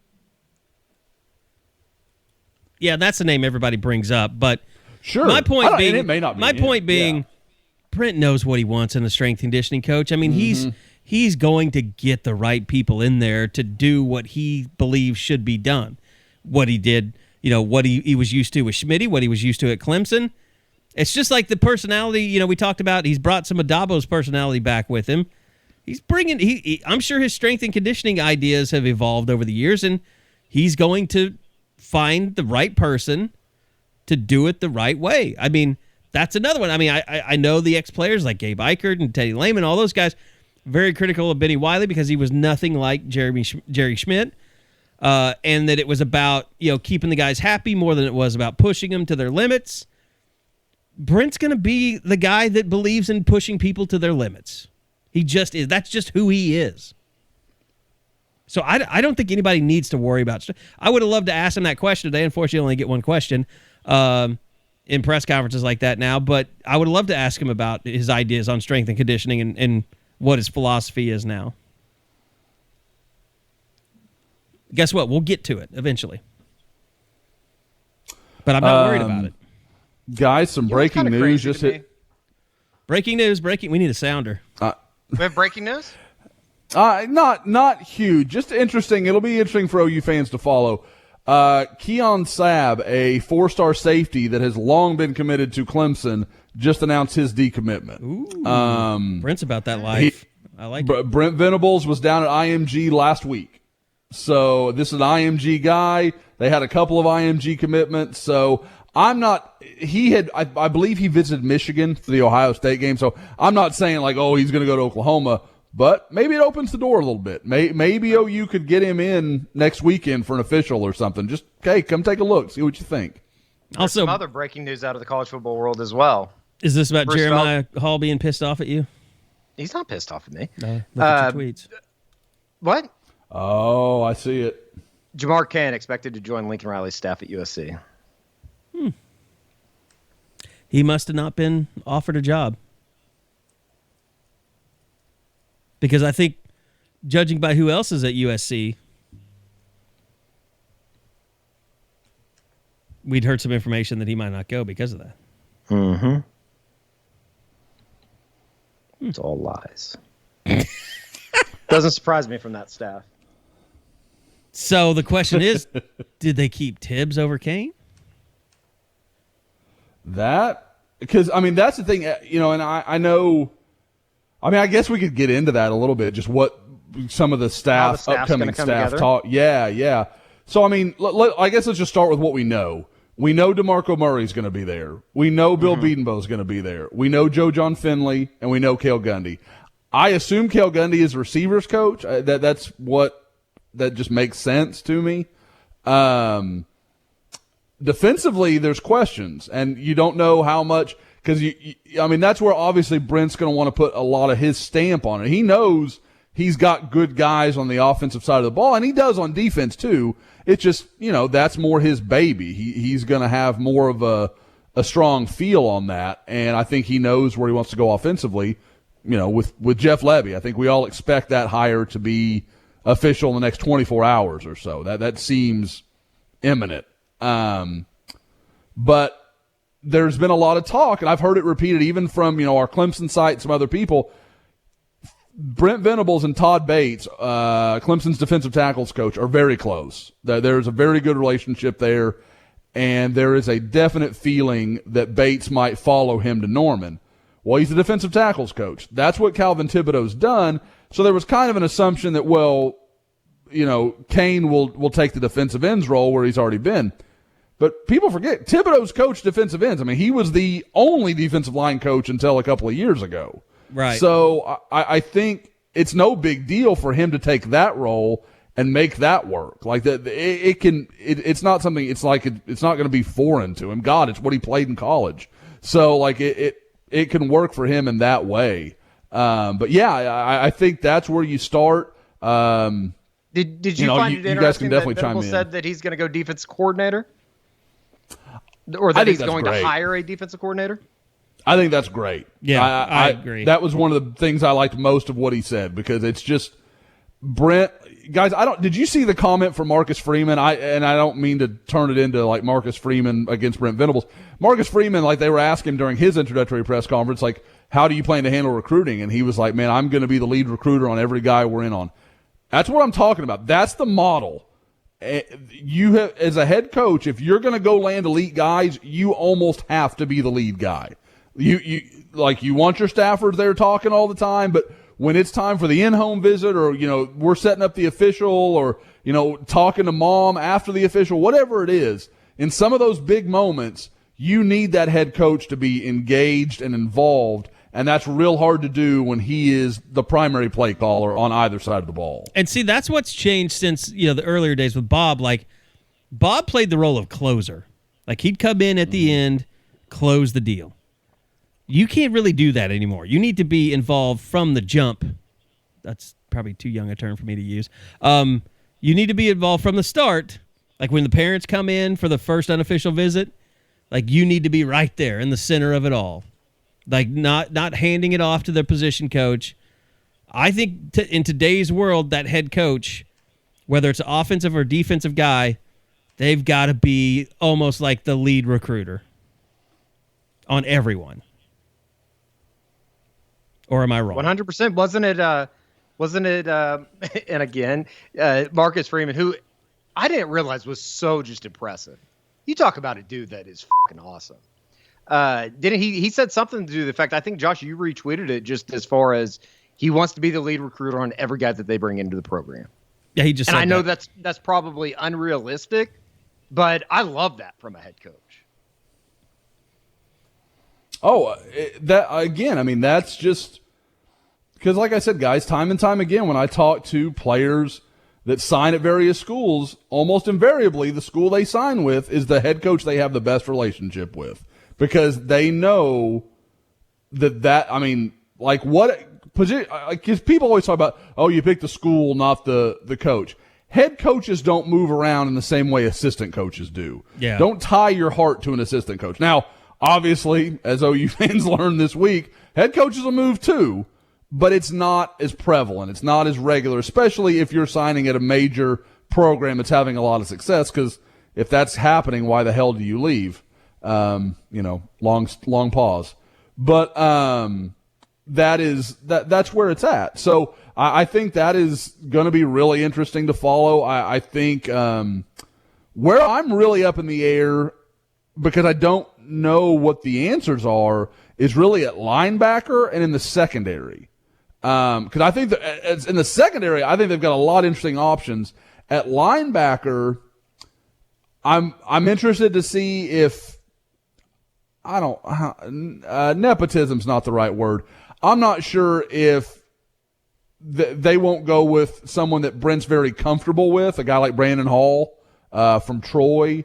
Yeah, that's the name everybody brings up, but sure. My point being, it may not be my him. point being, Yeah. Brent knows what he wants in a strength conditioning coach. I mean, he's going to get the right people in there to do what he believes should be done. What he did, what he was used to with Schmitty, what he was used to at Clemson. It's just like the personality, we talked about. He's brought some of Dabo's personality back with him. He's bringing. I'm sure his strength and conditioning ideas have evolved over the years, and he's going to find the right person to do it the right way. I mean, that's another one. I mean, I know the ex-players like Gabe Eichert and Teddy Lehman, all those guys, very critical of Benny Wiley because he was nothing like Jerry Schmidt, and that it was about keeping the guys happy more than it was about pushing them to their limits. Brent's going to be the guy that believes in pushing people to their limits. He just is. That's just who he is. So I don't think anybody needs to worry about. I would have loved to ask him that question today. Unfortunately, I only get one question in press conferences like that now. But I would love to ask him about his ideas on strength and conditioning and what his philosophy is now. Guess what? We'll get to it eventually. But I'm not worried about it. Guys, some breaking news just hit. Breaking news. We need a sounder. We have breaking news? Not huge. Just interesting. It'll be interesting for OU fans to follow. Keon Sabb, a 4-star safety that has long been committed to Clemson, just announced his decommitment. Ooh, Brent's about that life. I like it. Brent Venables was down at IMG last week. So this is an IMG guy. They had a couple of IMG commitments. So I'm not – I believe he visited Michigan for the Ohio State game. So I'm not saying like, oh, he's going to go to Oklahoma. But maybe it opens the door a little bit. Maybe OU could get him in next weekend for an official or something. Just, okay, come take a look. See what you think. There's some other breaking news out of the college football world as well. Is this about Jeremiah Hall being pissed off at you? He's not pissed off at me. Look at your tweets. What? Oh, I see it. Jamar Kane expected to join Lincoln Riley's staff at USC. He must have not been offered a job. Because I think, judging by who else is at USC, we'd heard some information that he might not go because of that. Mm-hmm. It's all lies. Doesn't surprise me from that staff. So the question is, did they keep Tibbs over Kane? Because, I mean, that's the thing, and I know, I mean, I guess we could get into that a little bit, just what some of the upcoming staff talk. Yeah. So, I mean, I guess let's just start with what we know. We know DeMarco Murray's going to be there. We know Bill Bedenbaugh's going to be there. We know Joe John Finley, and we know Cale Gundy. I assume Cale Gundy is receivers coach. That just makes sense to me. Defensively, there's questions, and you don't know how much, because I mean, that's where obviously Brent's going to want to put a lot of his stamp on it. He knows he's got good guys on the offensive side of the ball, and he does on defense too. It's just, that's more his baby. He's going to have more of a strong feel on that, and I think he knows where he wants to go offensively. With Jeff Levy, I think we all expect that hire to be official in the next 24 hours or so. That seems imminent. But there's been a lot of talk, and I've heard it repeated even from, our Clemson site and some other people. Brent Venables and Todd Bates, Clemson's defensive tackles coach, are very close. There's a very good relationship there, and there is a definite feeling that Bates might follow him to Norman. Well, he's the defensive tackles coach. That's what Calvin Thibodeau's done. So there was kind of an assumption that, Kane will take the defensive ends role where he's already been. But people forget, Thibodeau's coached defensive ends. I mean, he was the only defensive line coach until a couple of years ago. Right. So I think it's no big deal for him to take that role and make that work. Like that, it's not something. It's like it's not going to be foreign to him. God, it's what he played in college. So like it can work for him in that way. But yeah, I think that's where you start. Did you find it interesting you guys can definitely that chime Venables in. said that he's going to go defense coordinator? Or that he's going to hire a defensive coordinator? I think that's great. Yeah, I agree. That was one of the things I liked most of what he said, because it's just Brent. Guys, did you see the comment from Marcus Freeman? I don't mean to turn it into like Marcus Freeman against Brent Venables. Marcus Freeman, like they were asking him during his introductory press conference, like, how do you plan to handle recruiting? And he was like, man, I'm going to be the lead recruiter on every guy we're in on. That's what I'm talking about. That's the model. You have, as a head coach, if you're going to go land elite guys, you almost have to be the lead guy. You want your staffers there talking all the time, but when it's time for the in-home visit, or we're setting up the official, or talking to mom after the official, whatever it is, in some of those big moments, you need that head coach to be engaged and involved. And that's real hard to do when he is the primary play caller on either side of the ball. And see, that's what's changed since, the earlier days with Bob. Like, Bob played the role of closer. Like, he'd come in at the end, close the deal. You can't really do that anymore. You need to be involved from the jump. That's probably too young a term for me to use. You need to be involved from the start. Like, when the parents come in for the first unofficial visit, like, you need to be right there in the center of it all. Like, not handing it off to the position coach. I think in today's world, that head coach, whether it's an offensive or defensive guy, they've got to be almost like the lead recruiter on everyone. Or am I wrong? 100%. Wasn't it? And again, Marcus Freeman, who I didn't realize was so just impressive. You talk about a dude that is fucking awesome. Didn't he said something to do with the fact, I think, Josh, you retweeted it, just as far as he wants to be the lead recruiter on every guy that they bring into the program. Yeah, he just. And said I know that. that's probably unrealistic, but I love that from a head coach. Oh, that again, I mean, that's just because, like I said, guys, time and time again, when I talk to players that sign at various schools, almost invariably the school they sign with is the head coach they have the best relationship with, because they know that I mean, like, what position? Because people always talk about, oh, you pick the school, not the coach. Head coaches don't move around in the same way assistant coaches do. Yeah. Don't tie your heart to an assistant coach. Now, obviously, as OU fans learned this week, head coaches will move too, but it's not as prevalent. It's not as regular, especially if you're signing at a major program that's having a lot of success, because if that's happening, why the hell do you leave? Long pause. But that's where it's at. So I think that is going to be really interesting to follow. I think where I'm really up in the air because I don't know what the answers are, is really at linebacker and in the secondary. Because I think that in the secondary, I think they've got a lot of interesting options. At linebacker, I'm interested to see if nepotism's not the right word. I'm not sure if they won't go with someone that Brent's very comfortable with, a guy like Brandon Hall from Troy.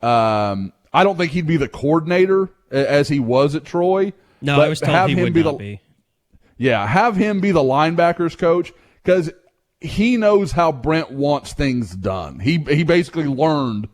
I don't think he'd be the coordinator as he was at Troy. No, I was told he would not be. Yeah, have him be the linebackers coach because he knows how Brent wants things done. He basically learned,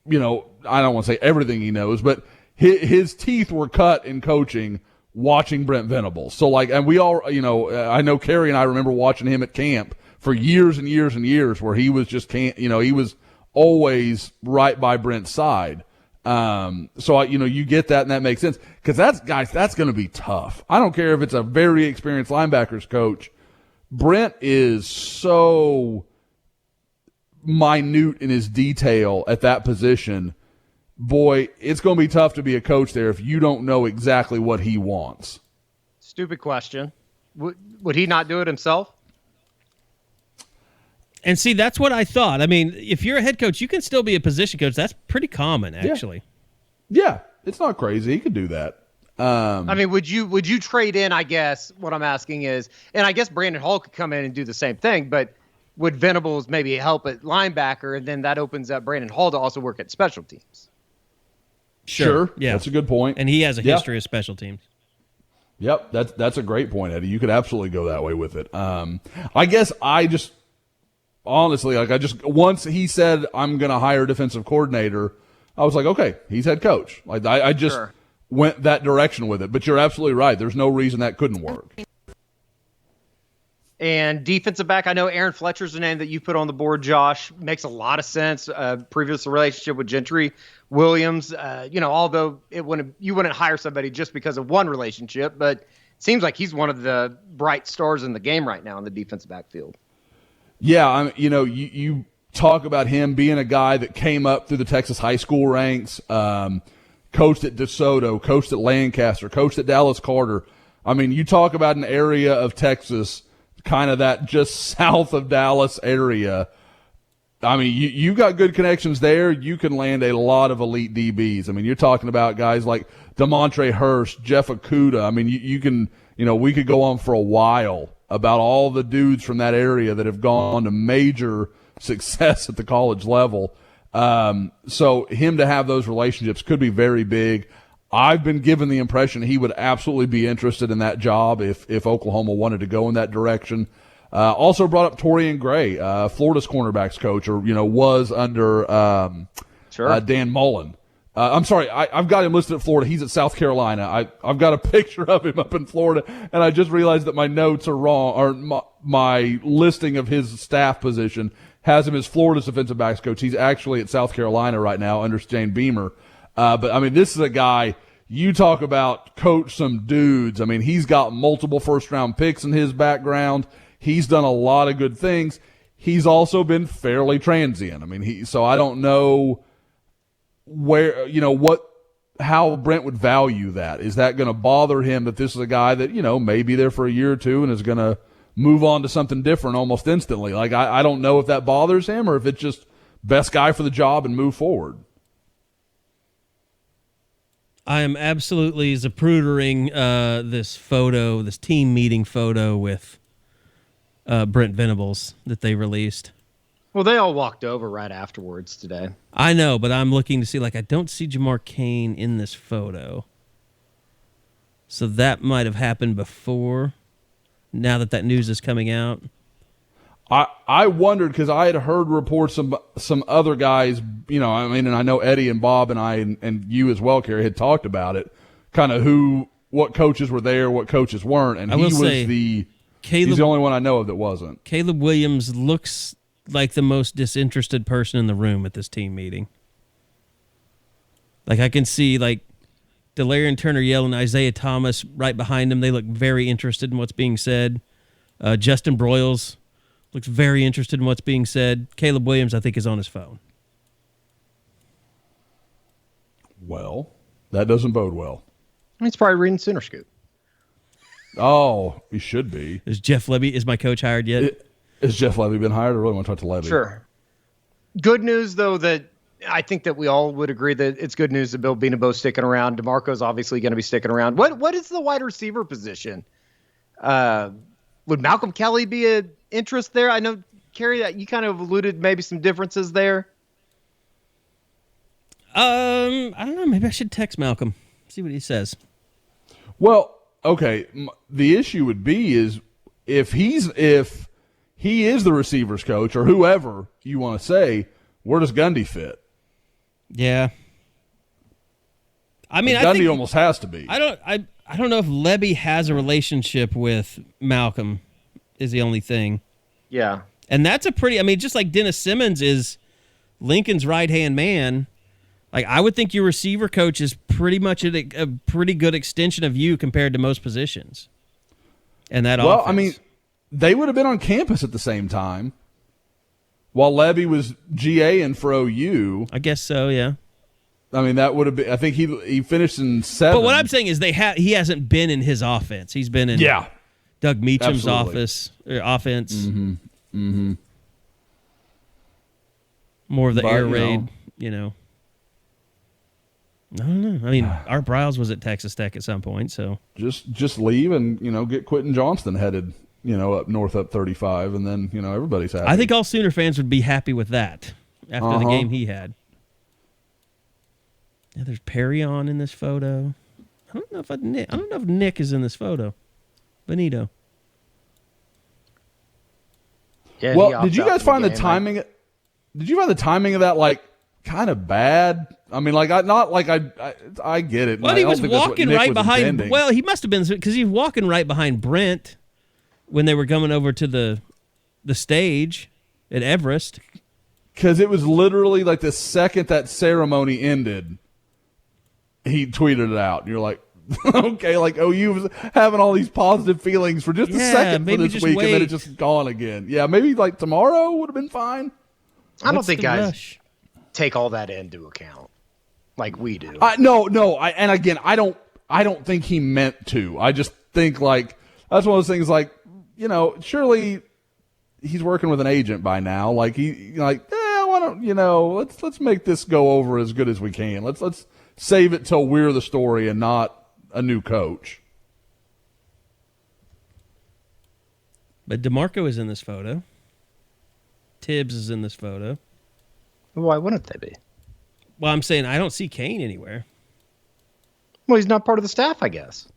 I don't want to say everything he knows, but his teeth were cut in coaching watching Brent Venables. So, and we all, I know Carrie and I remember watching him at camp for years and years and years where he was just he was always right by Brent's side. So, you get that and that makes sense because that's going to be tough. I don't care if it's a very experienced linebackers coach. Brent is so minute in his detail at that position. Boy, it's going to be tough to be a coach there if you don't know exactly what he wants. Stupid question. Would he not do it himself? And see, that's what I thought. I mean, if you're a head coach, you can still be a position coach. That's pretty common, actually. Yeah, it's not crazy. He could do that. I mean, would you trade in, I guess, what I'm asking is, and I guess Brandon Hall could come in and do the same thing, but would Venables maybe help at linebacker, and then that opens up Brandon Hall to also work at special teams? Sure. Yeah. That's a good point. And he has a history of special teams. Yep, that's a great point, Eddie. You could absolutely go that way with it. I guess I just honestly, once he said I'm going to hire a defensive coordinator, I was like, okay, he's head coach. I just went that direction with it. But you're absolutely right. There's no reason that couldn't work. And defensive back, I know Aaron Fletcher's the name that you put on the board, Josh. Makes a lot of sense. Previous relationship with Gentry Williams. Although you wouldn't hire somebody just because of one relationship, but it seems like he's one of the bright stars in the game right now in the defensive backfield. Yeah, you talk about him being a guy that came up through the Texas high school ranks, coached at DeSoto, coached at Lancaster, coached at Dallas Carter. I mean, you talk about an area of Texas, kind of that just south of Dallas area. I mean, you got good connections there. You can land a lot of elite DBs. I mean, you're talking about guys like DeMontre Hurst, Jeff Okuda. I mean, you can, we could go on for a while about all the dudes from that area that have gone to major success at the college level. So him to have those relationships could be very big. I've been given the impression he would absolutely be interested in that job if Oklahoma wanted to go in that direction. Also brought up Torian Gray, Florida's cornerbacks coach, or was under Dan Mullen. I'm sorry, I've got him listed at Florida. He's at South Carolina. I've got a picture of him up in Florida, and I just realized that my notes are wrong, or my listing of his staff position has him as Florida's defensive backs coach. He's actually at South Carolina right now under Jane Beamer. But, I mean, this is a guy, you talk about coach some dudes. I mean, he's got multiple first-round picks in his background. He's done a lot of good things. He's also been fairly transient. I mean, so I don't know where, how Brent would value that. Is that going to bother him that this is a guy that, may be there for a year or two and is going to move on to something different almost instantly? I don't know if that bothers him or if it's just best guy for the job and move forward. I am absolutely zaprudering this team meeting photo with Brent Venables that they released. Well, they all walked over right afterwards today. I know, but I'm looking to see, I don't see Jamar Cain in this photo. So that might have happened before, now that news is coming out. I wondered because I had heard reports of some other guys, and I know Eddie and Bob and I and you as well, Kerry, had talked about it, kind of what coaches were there, what coaches weren't, and he's the only one I know of that wasn't. Caleb Williams looks like the most disinterested person in the room at this team meeting. I can see Delarian Turner yelling Isaiah Thomas right behind him. They look very interested in what's being said. Justin Broyles looks very interested in what's being said. Caleb Williams, I think, is on his phone. Well, that doesn't bode well. He's probably reading Sooner Scoop. Oh, he should be. Is my coach hired yet? Has Jeff Levy been hired? I really want to talk to Levy. Sure. Good news, though, that I think that we all would agree that it's good news that Bill Beaneau's sticking around. DeMarco's obviously going to be sticking around. What is the wide receiver position? Would Malcolm Kelly be an interest there? I know, Kerry, that you kind of alluded maybe some differences there. I don't know. Maybe I should text Malcolm, see what he says. Well, okay. The issue would be is if he is the receivers coach or whoever you want to say, where does Gundy fit? Yeah. I mean, Gundy almost has to be. I don't know if Levy has a relationship with Malcolm is the only thing. Yeah. And that's just like Dennis Simmons is Lincoln's right-hand man. Like, I would think your receiver coach is pretty much a pretty good extension of you compared to most positions. And that offense. I mean, they would have been on campus at the same time while Levy was GA-ing for OU. I guess so, yeah. I mean, that would have been – I think he finished in 7. But what I'm saying is he hasn't been in his offense. He's been in Doug Meacham's offense. Mm-hmm. Mm-hmm. More of the air raid, I don't know. I mean, Art Briles was at Texas Tech at some point, so just leave and get Quentin Johnston headed up north up 35, and then everybody's happy. I think all Sooner fans would be happy with that after the game he had. Yeah, there's Perry on in this photo. I don't know if Nick is in this photo. Benito. Yeah. Well, did you guys find the timing? Did you find the timing of that kind of bad? I mean, I get it. Well, he was walking right behind. Well, he must have been because he was walking right behind Brent when they were coming over to the stage at Everest. Because it was literally like the second that ceremony ended, he tweeted it out. And you're like, okay, OU was having all these positive feelings for just a second for this week, and then it's just gone again. Yeah, maybe tomorrow would have been fine. I don't think guys take all that into account like we do. No. And again, I don't think he meant to. I just think that's one of those things. Surely he's working with an agent by now. Why don't let's make this go over as good as we can. Let's save it till we're the story and not a new coach. But DeMarco is in this photo. Tibbs is in this photo. Why wouldn't they be? Well, I'm saying I don't see Kane anywhere. Well, he's not part of the staff, I guess.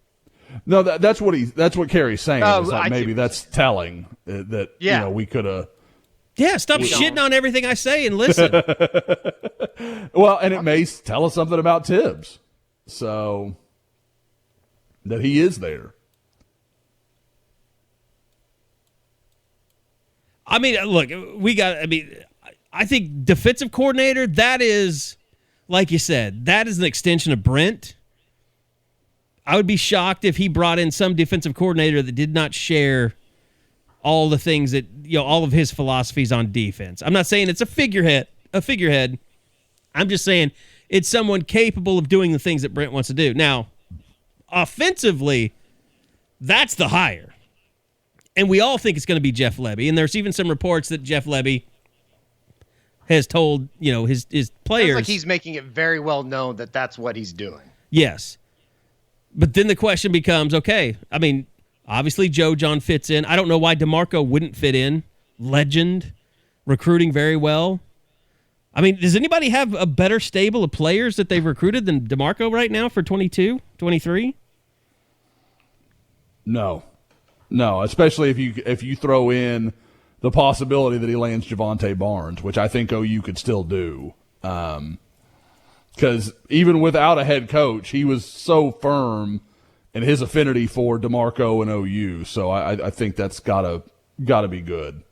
No, that's what Kerry's saying. Maybe that's telling that we could have. Yeah, stop shitting on everything I say and listen. Well, and it may tell us something about Tibbs, so that he is there. I mean, look, I think defensive coordinator, that is, like you said, that is an extension of Brent. I would be shocked if he brought in some defensive coordinator that did not share all the things that, all of his philosophies on defense. I'm not saying it's a figurehead. I'm just saying it's someone capable of doing the things that Brent wants to do. Now, offensively, that's the hire. And we all think it's going to be Jeff Lebby. And there's even some reports that Jeff Lebby has told, his players. Sounds like he's making it very well known that that's what he's doing. Yes. But then the question becomes, okay, I mean, obviously Joe John fits in. I don't know why DeMarco wouldn't fit in. Legend, recruiting very well. I mean, does anybody have a better stable of players that they've recruited than DeMarco right now for 22, 23? No, especially if you throw in the possibility that he lands Javonte Barnes, which I think OU could still do. Because even without a head coach, he was so firm in his affinity for DeMarco and OU. So I think that's gotta be good.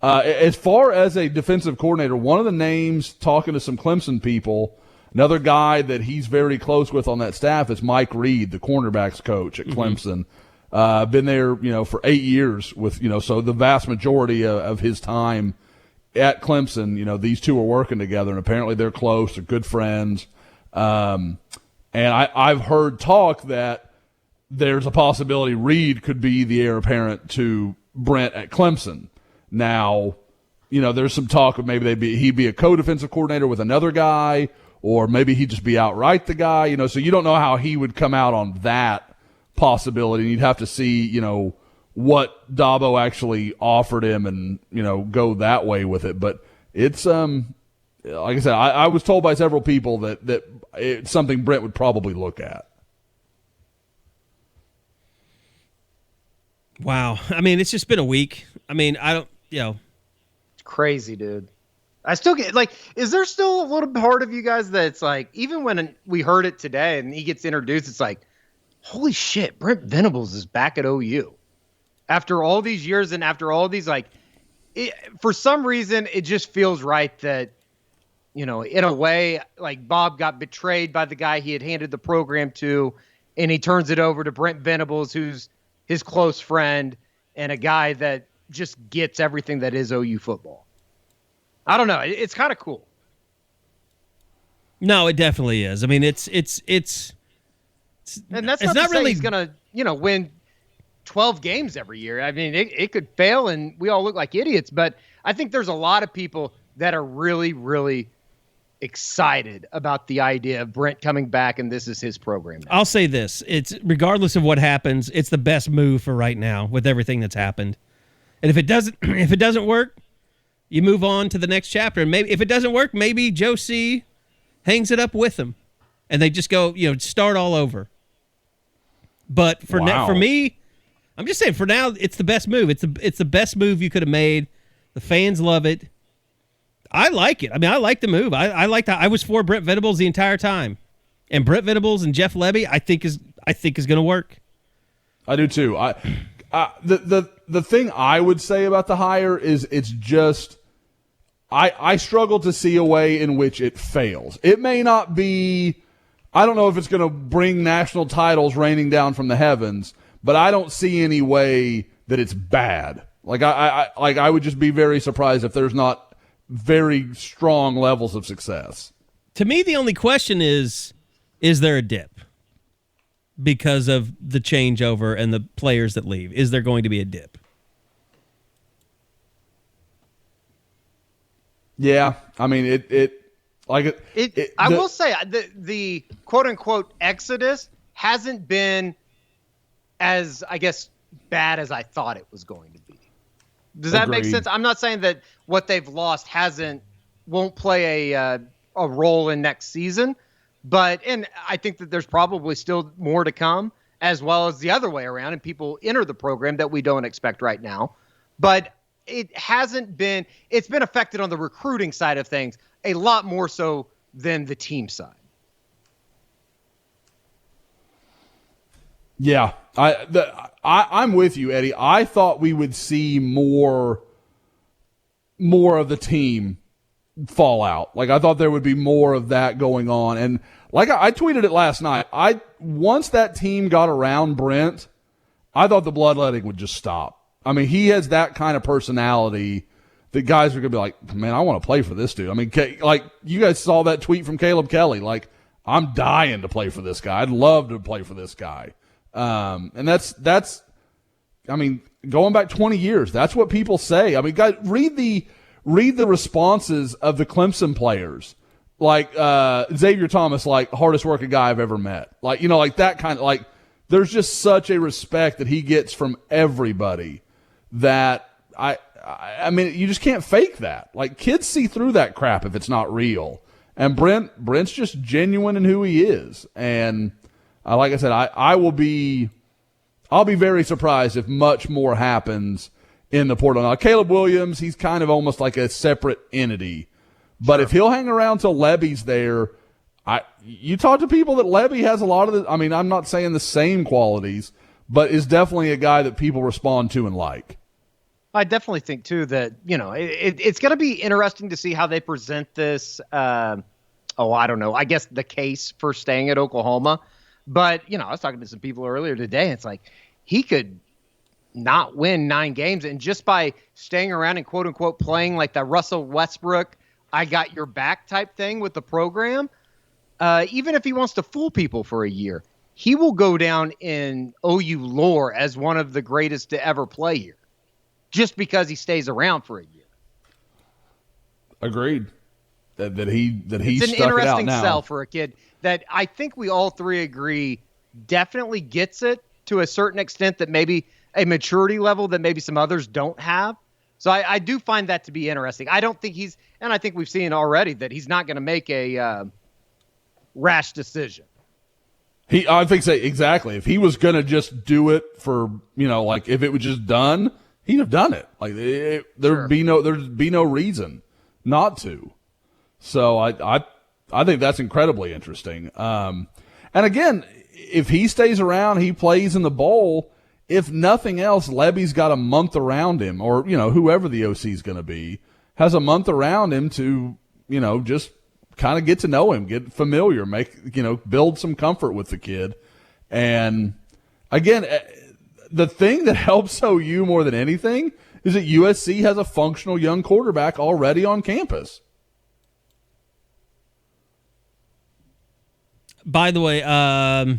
As far as a defensive coordinator, one of the names, talking to some Clemson people, another guy that he's very close with on that staff is Mike Reed, the cornerbacks coach at Clemson. Been there, for 8 years with, so the vast majority of his time at Clemson, these two are working together, and apparently they're close. They're good friends. And I've heard talk that there's a possibility Reed could be the heir apparent to Brent at Clemson. Now, there's some talk of maybe he'd be a co-defensive coordinator with another guy, or maybe he'd just be outright the guy. So you don't know how he would come out on that possibility. You'd have to see, what Dabo actually offered him and, go that way with it. But it's, like I said, I was told by several people that it's something Brent would probably look at. Wow. I mean, it's just been a week. I mean, it's crazy, dude. I still get is there still a little part of you guys that's like, even when we heard it today and he gets introduced, it's like, holy shit, Brent Venables is back at OU after all these years and after all these, for some reason, it just feels right that, in a way, Bob got betrayed by the guy he had handed the program to, and he turns it over to Brent Venables, who's his close friend and a guy that just gets everything that is OU football. I don't know. It's kind of cool. No, it definitely is. I mean, it's and that's it's not really he's gonna, win 12 games every year. I mean, it could fail and we all look like idiots, but I think there's a lot of people that are really, really excited about the idea of Brent coming back and this is his program now. I'll say this. It's regardless of what happens, it's the best move for right now with everything that's happened. And if it doesn't work, you move on to the next chapter. And maybe if it doesn't work, maybe Joe C hangs it up with him and they just go, start all over. But for me, I'm just saying for now, it's the best move. It's the best move you could have made. The fans love it. I like it. I mean, I like the move. I like that. I was for Brent Venables the entire time, and Brent Venables and Jeff Lebby, I think is going to work. I do too. The thing I would say about the hire is it's just I struggle to see a way in which it fails. It may not be. I don't know if it's going to bring national titles raining down from the heavens, but I don't see any way that it's bad. I would just be very surprised if there's not very strong levels of success. To me, the only question is there a dip because of the changeover and the players that leave? Is there going to be a dip? Yeah, I mean I will say the quote unquote exodus hasn't been as, I guess, bad as I thought it was going to be. Does that make sense? I'm not saying that what they've lost won't play a role in next season, and I think that there's probably still more to come, as well as the other way around, and people enter the program that we don't expect right now. But it's been affected on the recruiting side of things a lot more so than the team side. Yeah, I'm with you, Eddie. I thought we would see more of the team fall out. I thought there would be more of that going on. And I tweeted it last night. Once that team got around Brent, I thought the bloodletting would just stop. I mean, he has that kind of personality that guys are going to be like, man, I want to play for this dude. I mean, you guys saw that tweet from Caleb Kelly. I'm dying to play for this guy. I'd love to play for this guy. And that's, I mean, going back 20 years, that's what people say. I mean, guys, read the responses of the Clemson players, Xavier Thomas, hardest working guy I've ever met. That kind of, there's just such a respect that he gets from everybody that I mean, you just can't fake that. Kids see through that crap if it's not real. And Brent's just genuine in who he is. And, like I said, I'll be very surprised if much more happens in the portal. Now, Caleb Williams, he's kind of almost like a separate entity. But sure, if he'll hang around till Lebby's there, you talk to people that Lebby has a lot of the, I mean, I'm not saying the same qualities, but is definitely a guy that people respond to and like. I definitely think, too, that, it's going to be interesting to see how they present this. I don't know. I guess the case for staying at Oklahoma. But, I was talking to some people earlier today. And it's like he could not win 9 games. And just by staying around and quote unquote playing like the Russell Westbrook, I got your back type thing with the program, even if he wants to fool people for a year, he will go down in OU lore as one of the greatest to ever play here just because he stays around for a year. Agreed. That he it's an stuck it out interesting now. sell for a kid that I think we all three agree definitely gets it to a certain extent, that maybe a maturity level that maybe some others don't have. So I do find that to be interesting. I don't think and I think we've seen already that he's not going to make a rash decision. I think so, exactly. If he was going to just do it for, like if it was just done, he'd have done it. Like there'd be no reason not to. So I think that's incredibly interesting. And again, if he stays around, he plays in the bowl. If nothing else, Levy's got a month around him, or whoever the OC is going to be has a month around him to just kind of get to know him, get familiar, build some comfort with the kid. And again, the thing that helps OU more than anything is that USC has a functional young quarterback already on campus. By the way, I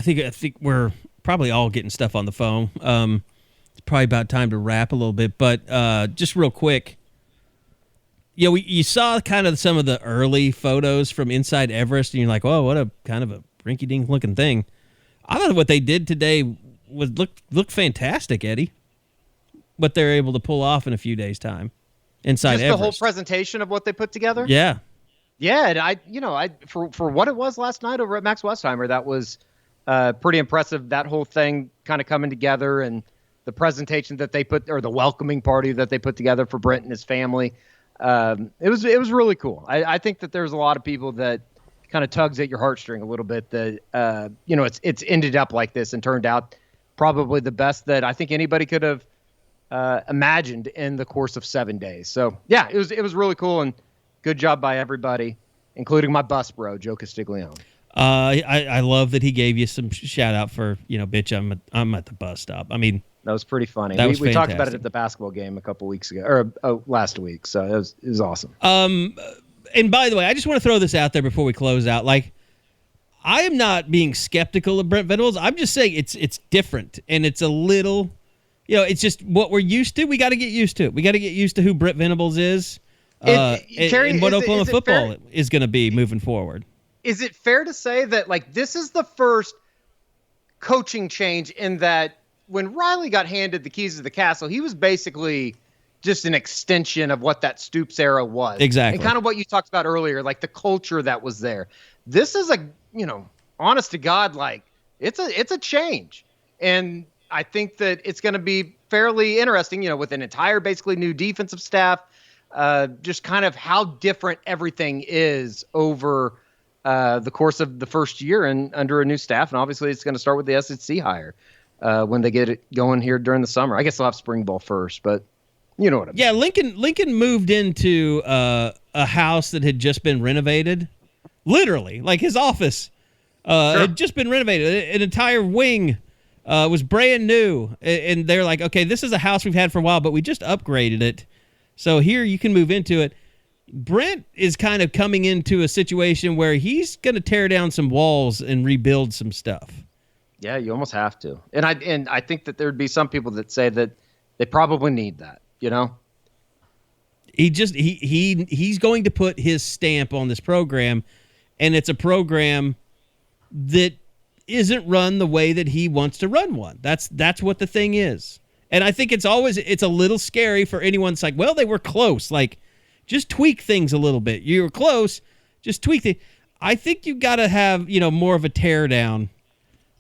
think we're probably all getting stuff on the phone. It's probably about time to wrap a little bit, but just real quick. You saw kind of some of the early photos from inside Everest, and you're like, "Oh, what a kind of a rinky-dink looking thing." I thought what they did today was look fantastic, Eddie. What they're able to pull off in a few days' time inside Just Everest. the whole presentation of what they put together. Yeah. Yeah, and I for what it was last night over at Max Westheimer, that was pretty impressive. That whole thing kind of coming together, and the presentation that they put, or the welcoming party that they put together for Brent and his family. It was really cool. I think that there's a lot of people that kind of tugs at your heartstring a little bit. That it's ended up like this and turned out probably the best that I think anybody could have imagined in the course of 7 days. So yeah, it was really cool, and good job by everybody, including my bus bro, Joe Castiglione. I love that he gave you some shout out for, bitch, I'm at the bus stop. I mean, that was pretty funny. We talked about it at the basketball game a couple weeks ago, or last week. So it was awesome. And by the way, I just want to throw this out there before we close out. Like, I am not being skeptical of Brent Venables. I'm just saying it's different, and it's a little, it's just what we're used to. We got to get used to it. We got to get used to who Brent Venables is. And what Oklahoma football is going to be moving forward. Is it fair to say that, like, this is the first coaching change in that when Riley got handed the keys to the castle, he was basically just an extension of what that Stoops era was. Exactly. And kind of what you talked about earlier, like the culture that was there. This is honest to God, like, it's a change. And I think that it's going to be fairly interesting, with an entire basically new defensive staff. Just kind of how different everything is over the course of the first year and under a new staff. And obviously it's going to start with the SEC hire when they get it going here during the summer. I guess they'll have spring ball first, but you know what I mean. Yeah, Lincoln moved into a house that had just been renovated. Literally, like his office had just been renovated. An entire wing was brand new. And they're like, okay, this is a house we've had for a while, but we just upgraded it. So here you can move into it. Brent is kind of coming into a situation where he's going to tear down some walls and rebuild some stuff. Yeah, you almost have to. And I think that there'd be some people that say that they probably need that, He's going to put his stamp on this program, and it's a program that isn't run the way that he wants to run one. That's what the thing is. And I think it's a little scary for anyone. It's like, well, they were close. Like, just tweak things a little bit. You were close. Just tweak it. I think you got to have, more of a tear down,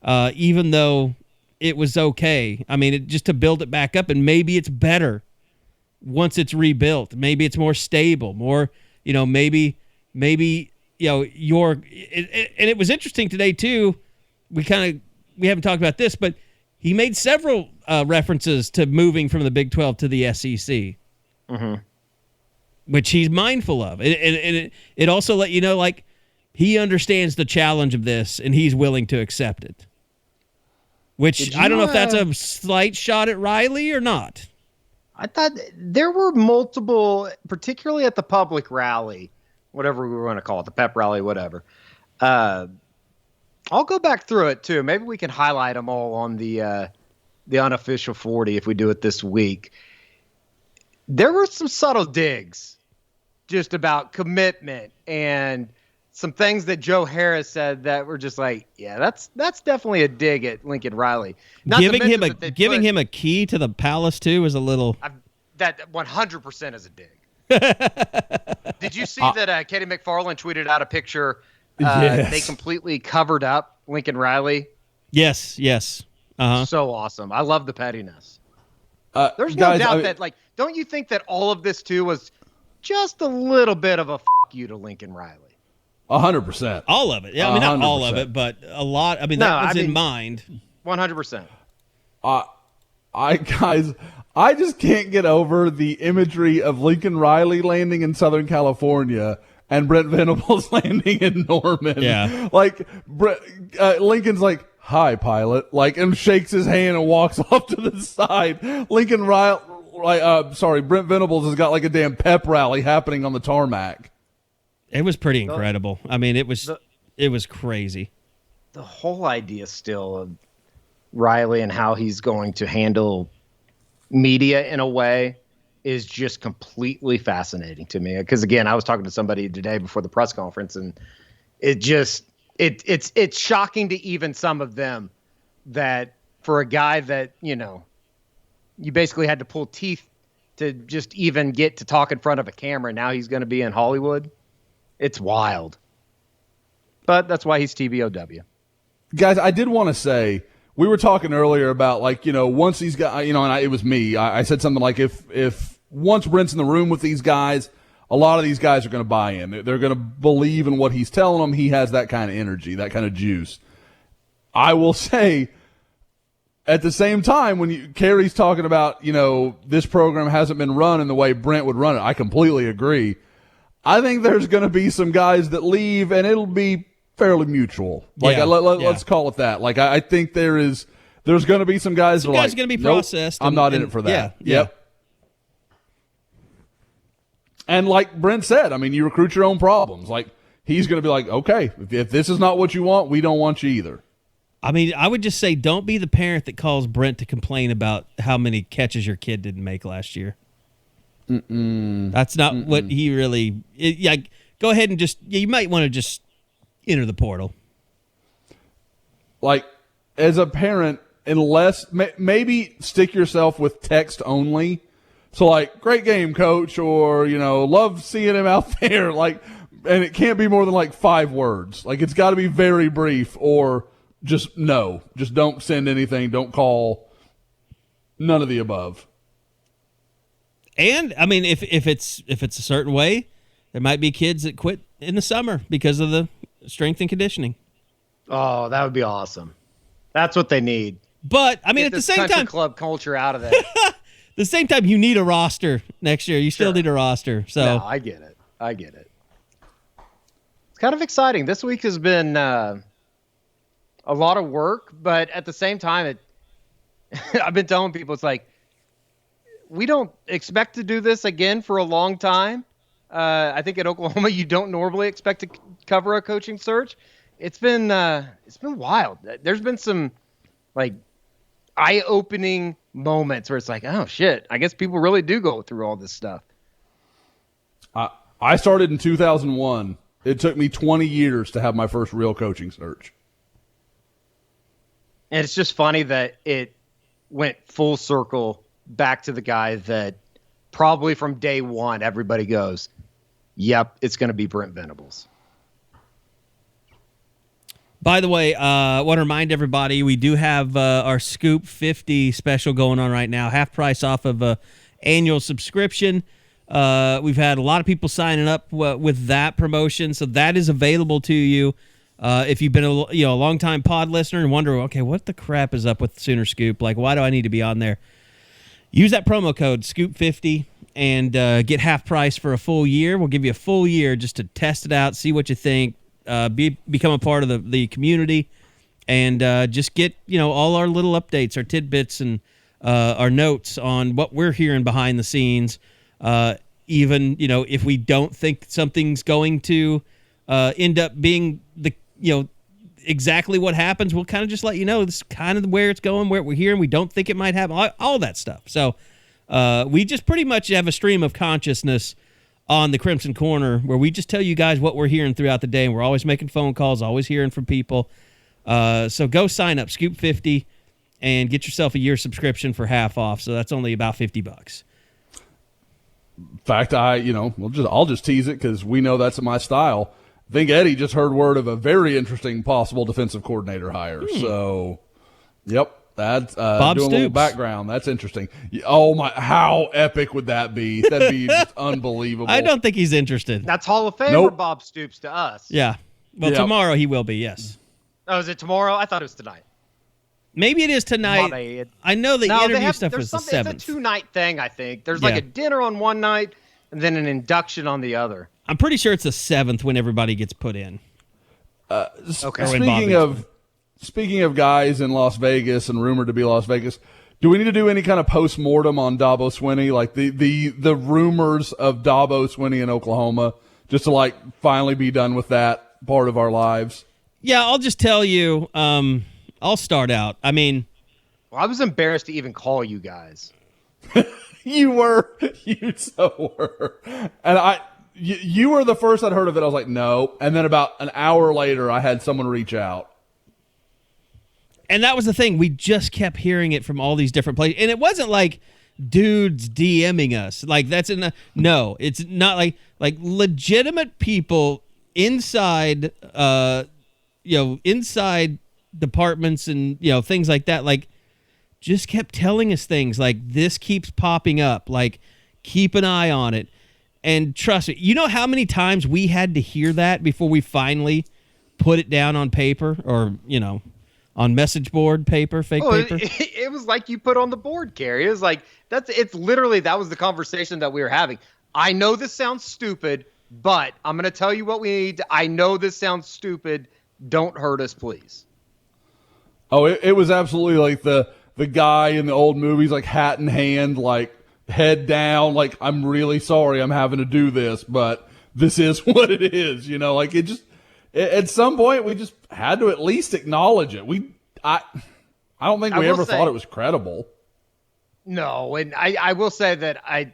even though it was okay. I mean, just to build it back up, and maybe it's better once it's rebuilt. Maybe it's more stable, more, maybe, and it was interesting today too. We haven't talked about this, but he made several references to moving from the Big 12 to the SEC, which he's mindful of. And it also let you know, like, he understands the challenge of this, and he's willing to accept it. Which I don't know if that's a slight shot at Riley or not. I thought there were multiple, particularly at the public rally, whatever we want to call it, the pep rally, whatever. I'll go back through it too. Maybe we can highlight them all on the unofficial 40 if we do it this week. There were some subtle digs just about commitment and some things that Joe Harris said that were just like, yeah, that's definitely a dig at Lincoln Riley. Not giving him a key to the palace too is a little. That 100% is a dig. Did you see that Katie McFarland tweeted out a picture? Yes. They completely covered up Lincoln Riley. Yes. Uh-huh. So awesome. I love the pettiness. There's no guys, doubt that, like, don't you think that all of this too was just a little bit of a you to Lincoln Riley? 100%. All of it. Yeah, I mean, not 100%. all of it, but a lot. I mean, that was in mind. 100%. I just can't get over the imagery of Lincoln Riley landing in Southern California and Brent Venables landing in Norman. Yeah. Like, Lincoln's like, hi, pilot, like, and shakes his hand and walks off to the side. Brent Venables has got like a damn pep rally happening on the tarmac. It was pretty incredible. I mean, it was crazy. The whole idea still of Riley and how he's going to handle media in a way is just completely fascinating to me. Because again, I was talking to somebody today before the press conference, and it's shocking to even some of them that for a guy that, you know, you basically had to pull teeth to just even get to talk in front of a camera. Now he's going to be in Hollywood. It's wild. But that's why he's TBOW. Guys, I did want to say, we were talking earlier about, like, you know, once these guys, you know, and it was me. I said something like, if once Brent's in the room with these guys, a lot of these guys are going to buy in. They're going to believe in what he's telling them. He has that kind of energy, that kind of juice. I will say, at the same time, when Carrie's talking about, you know, this program hasn't been run in the way Brent would run it, I completely agree. I think there's going to be some guys that leave, and it'll be fairly mutual. Like, let's call it that. Like, I think there's going to be some guys that are like, going to be nope, processed. I'm not in it for that. Yeah. Yep. And like Brent said, I mean, you recruit your own problems. Like, he's going to be like, okay, if this is not what you want, we don't want you either. I mean, I would just say don't be the parent that calls Brent to complain about how many catches your kid didn't make last year. That's not what he really. Go ahead and you might want to just enter the portal. Like, as a parent, unless maybe stick yourself with text only. So, like, great game, coach, or, you know, love seeing him out there. Like, and it can't be more than like 5 words. Like, it's got to be very brief, or just no. Just don't send anything. Don't call. None of the above. And I mean, if it's a certain way, there might be kids that quit in the summer because of the strength and conditioning. Oh, that would be awesome. That's what they need. But I mean, Get at the same country time, club culture out of there. the same time, you need a roster next year. You still need a roster. So no, I get it. It's kind of exciting. This week has been a lot of work, but at the same time, I've been telling people, it's like, we don't expect to do this again for a long time. I think at Oklahoma, you don't normally expect to cover a coaching search. It's been wild. There's been some like eye-opening moments where it's like, oh shit, I guess people really do go through all this stuff. I started in 2001. It took me 20 years to have my first real coaching search. And it's just funny that it went full circle back to the guy that probably from day one, everybody goes, yep, it's going to be Brent Venables. By the way, I want to remind everybody, we do have our Scoop 50 special going on right now, half price off of a annual subscription. We've had a lot of people signing up with that promotion, so that is available to you. If you've been a long-time pod listener and wonder, okay, what the crap is up with Sooner Scoop? Like, why do I need to be on there? Use that promo code SCOOP50 and get half price for a full year. We'll give you a full year just to test it out, see what you think, become a part of the community, and just get all our little updates, our tidbits, and our notes on what we're hearing behind the scenes. Even if we don't think something's going to end up being exactly what happens, we'll kind of just let you know this is kind of where it's going, where we're hearing. We don't think it might happen, all that stuff. So we just pretty much have a stream of consciousness on the Crimson Corner where we just tell you guys what we're hearing throughout the day, and we're always making phone calls, always hearing from people. So go sign up, Scoop 50, and get yourself a year subscription for half off. So that's only about $50. In fact, I'll just tease it because we know that's my style. I think Eddie just heard word of a very interesting possible defensive coordinator hire. So, yep, that's Bob doing Stoops. a little background. That's interesting. Oh my, how epic would that be? That'd be just unbelievable. I don't think he's interested. That's Hall of Famer Nope. Bob Stoops to us. Yeah. Well, Yep. tomorrow he will be, yes. Oh, is it tomorrow? I thought it was tonight. Maybe it is tonight. My bad. I know the No, interview stuff there's was the something. 7th. It's a 2-night thing, I think. There's like Yeah. a dinner on one night and then an induction on the other. I'm pretty sure it's the 7th when everybody gets put in. Okay. Or when Bob gets Speaking of guys in Las Vegas and rumored to be Las Vegas, do we need to do any kind of post-mortem on Dabo Swinney, like the rumors of Dabo Swinney in Oklahoma, just to finally be done with that part of our lives? Yeah, I'll just tell you. I'll start out. I mean, Well, I was embarrassed to even call you guys. You so were, and you were the first I'd heard of it. I was like, no, and then about an hour later, I had someone reach out. and that was the thing. We just kept hearing it from all these different places, and it wasn't like dudes DMing us. Like that's no, it's not like legitimate people inside, inside departments and things like that. Like just kept telling us things like this keeps popping up. Like keep an eye on it. And trust me, you know how many times we had to hear that before we finally put it down on paper or, on message board paper, fake paper? It was like you put on the board, Gary. It was like, it's literally, that was the conversation that we were having. I know this sounds stupid, but I'm going to tell you what we need. I know this sounds stupid. Don't hurt us, please. Oh, it was absolutely like the guy in the old movies, like hat in hand, like head down, like I'm really sorry I'm having to do this, but this is what it is, like it just at some point we just had to at least acknowledge it. I don't think we ever thought it was credible. No, and I will say that I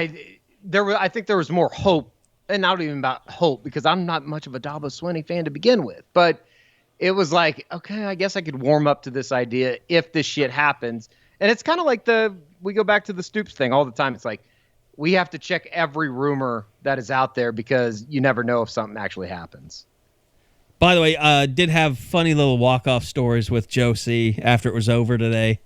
think there was more hope, and not even about hope because I'm not much of a Dabo Swinney fan to begin with, but it was like, okay, I guess I could warm up to this idea if this shit happens. And it's kind of like we go back to the Stoops thing all the time. It's like we have to check every rumor that is out there because you never know if something actually happens. By the way, did have funny little walk-off stories with Joe C. after it was over today.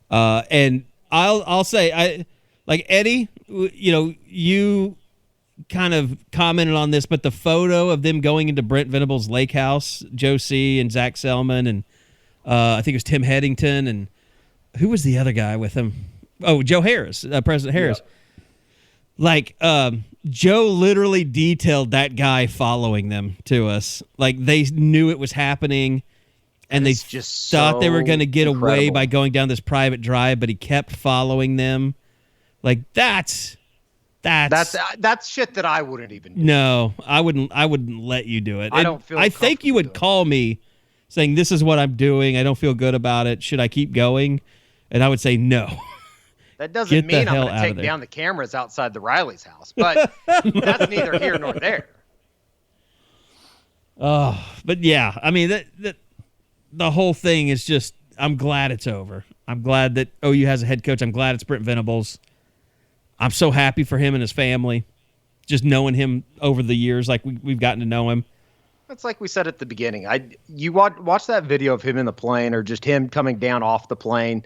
And I'll say, like Eddie, you kind of commented on this, but the photo of them going into Brent Venables' lake house, Joe C. and Zach Selman, and I think it was Tim Headington, and who was the other guy with him? Oh, Joe Harris, President Harris. Yeah. Joe literally detailed that guy following them to us. Like they knew it was happening, and they just thought they were so going to get away incredible. by going down this private drive, but he kept following them. Like that's shit that I wouldn't even do. No, I wouldn't let you do it. I don't feel I think you would comfortable call me saying, "This is what I'm doing. I don't feel good about it. Should I keep going?" And I would say, "No." That doesn't Get the mean I'm hell going out to of take there. down the cameras outside the Riley's house, but that's neither here nor there. But yeah, I mean, the whole thing is just, I'm glad it's over. I'm glad that OU has a head coach. I'm glad it's Brent Venables. I'm so happy for him and his family. Just knowing him over the years, like we've gotten to know him. It's like we said at the beginning. You watch that video of him in the plane, or just him coming down off the plane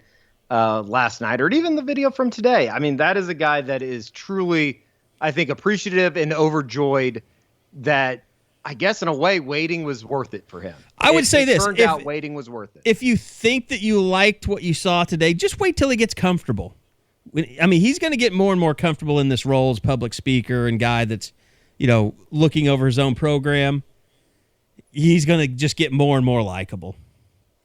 last night, or even the video from today. I mean, that is a guy that is truly, I think, appreciative and overjoyed that, I guess in a way, waiting was worth it for him. I would say this. Turned out waiting was worth it. If you think that you liked what you saw today, just wait till he gets comfortable. I mean, he's going to get more and more comfortable in this role as public speaker and guy that's, looking over his own program. he's going to just get more and more likable.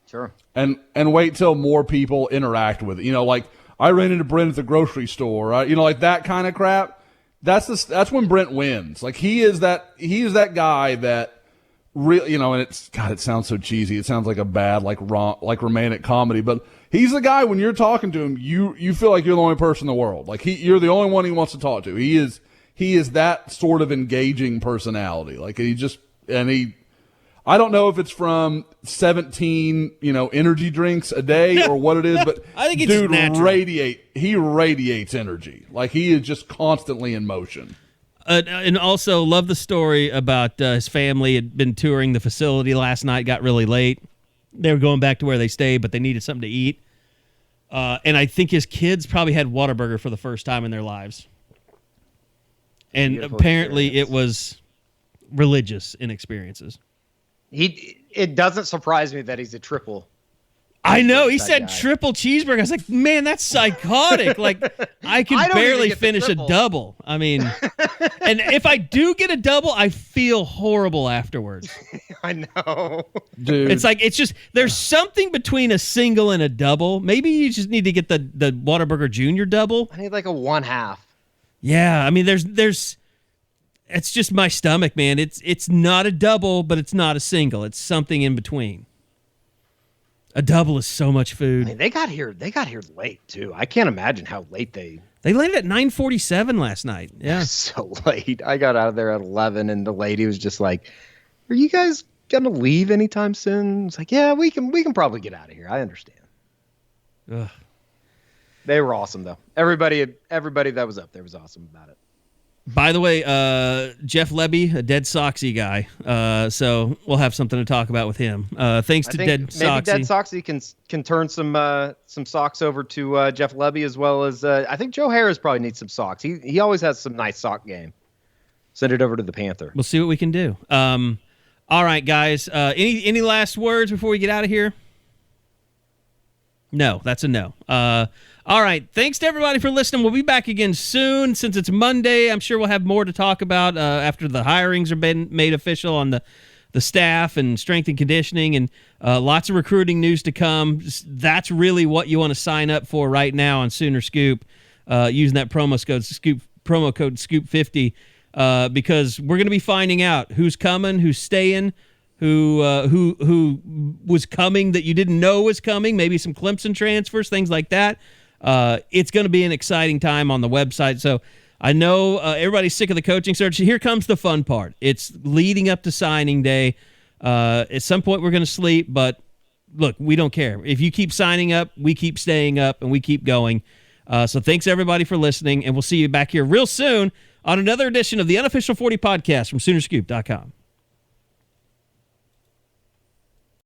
Sure. And wait till more people interact with it. Like I ran into Brent at the grocery store, right? Like that kind of crap. That's when Brent wins. Like he is that guy that really, and it sounds so cheesy. It sounds like a bad like romantic comedy, but he's the guy when you're talking to him, you feel like you're the only person in the world. Like you're the only one he wants to talk to. He is that sort of engaging personality. Like I don't know if it's from 17, energy drinks a day or what it is, but I think it's dude natural. He radiates energy. Like he is just constantly in motion. And also love the story about his family had been touring the facility last night, got really late. They were going back to where they stayed, but they needed something to eat. And I think his kids probably had Whataburger for the first time in their lives. And Beautiful apparently experience. it was religious in experiences. It doesn't surprise me that he's a triple. I know. He that said guy. triple cheeseburger. I was like, man, that's psychotic. Like, I can I don't barely even get the finish a triple. double. I mean, and if I do get a double, I feel horrible afterwards. I know. Dude. It's like, it's just, there's something between a single and a double. Maybe you just need to get the Whataburger Junior double. I need like a 1/2. Yeah. I mean, there's, it's just my stomach, man. It's not a double, but it's not a single. It's something in between. A double is so much food. I mean, they got here late too. I can't imagine how late they landed at 9:47 last night. Yeah. so late. I got out of there at 11 and the lady was just like, "Are you guys going to leave anytime soon?" It's like, "Yeah, we can probably get out of here. I understand." Ugh. They were awesome though. Everybody that was up there was awesome about it. By the way, Jeff Lebby, a Dead Soxy guy. So we'll have something to talk about with him. Thanks to Dead Soxy. Maybe Dead Soxy can turn some socks over to Jeff Lebby, as well as I think Joe Harris probably needs some socks. He always has some nice sock game. Send it over to the Panther. We'll see what we can do. All right, guys. Any last words before we get out of here? No, that's a no. All right. Thanks to everybody for listening. We'll be back again soon. Since it's Monday, I'm sure we'll have more to talk about after the hirings are been made official on the staff and strength and conditioning, and lots of recruiting news to come. That's really what you want to sign up for right now on Sooner Scoop using that promo code Scoop50 because we're going to be finding out who's coming, who's staying, who was coming that you didn't know was coming, maybe some Clemson transfers, things like that. It's going to be an exciting time on the website. So I know everybody's sick of the coaching search. Here comes the fun part. It's leading up to signing day. At some point we're going to sleep, but look, we don't care. If you keep signing up, we keep staying up, and we keep going. So thanks everybody for listening, and we'll see you back here real soon on another edition of the Unofficial 40 podcast from Soonerscoop.com.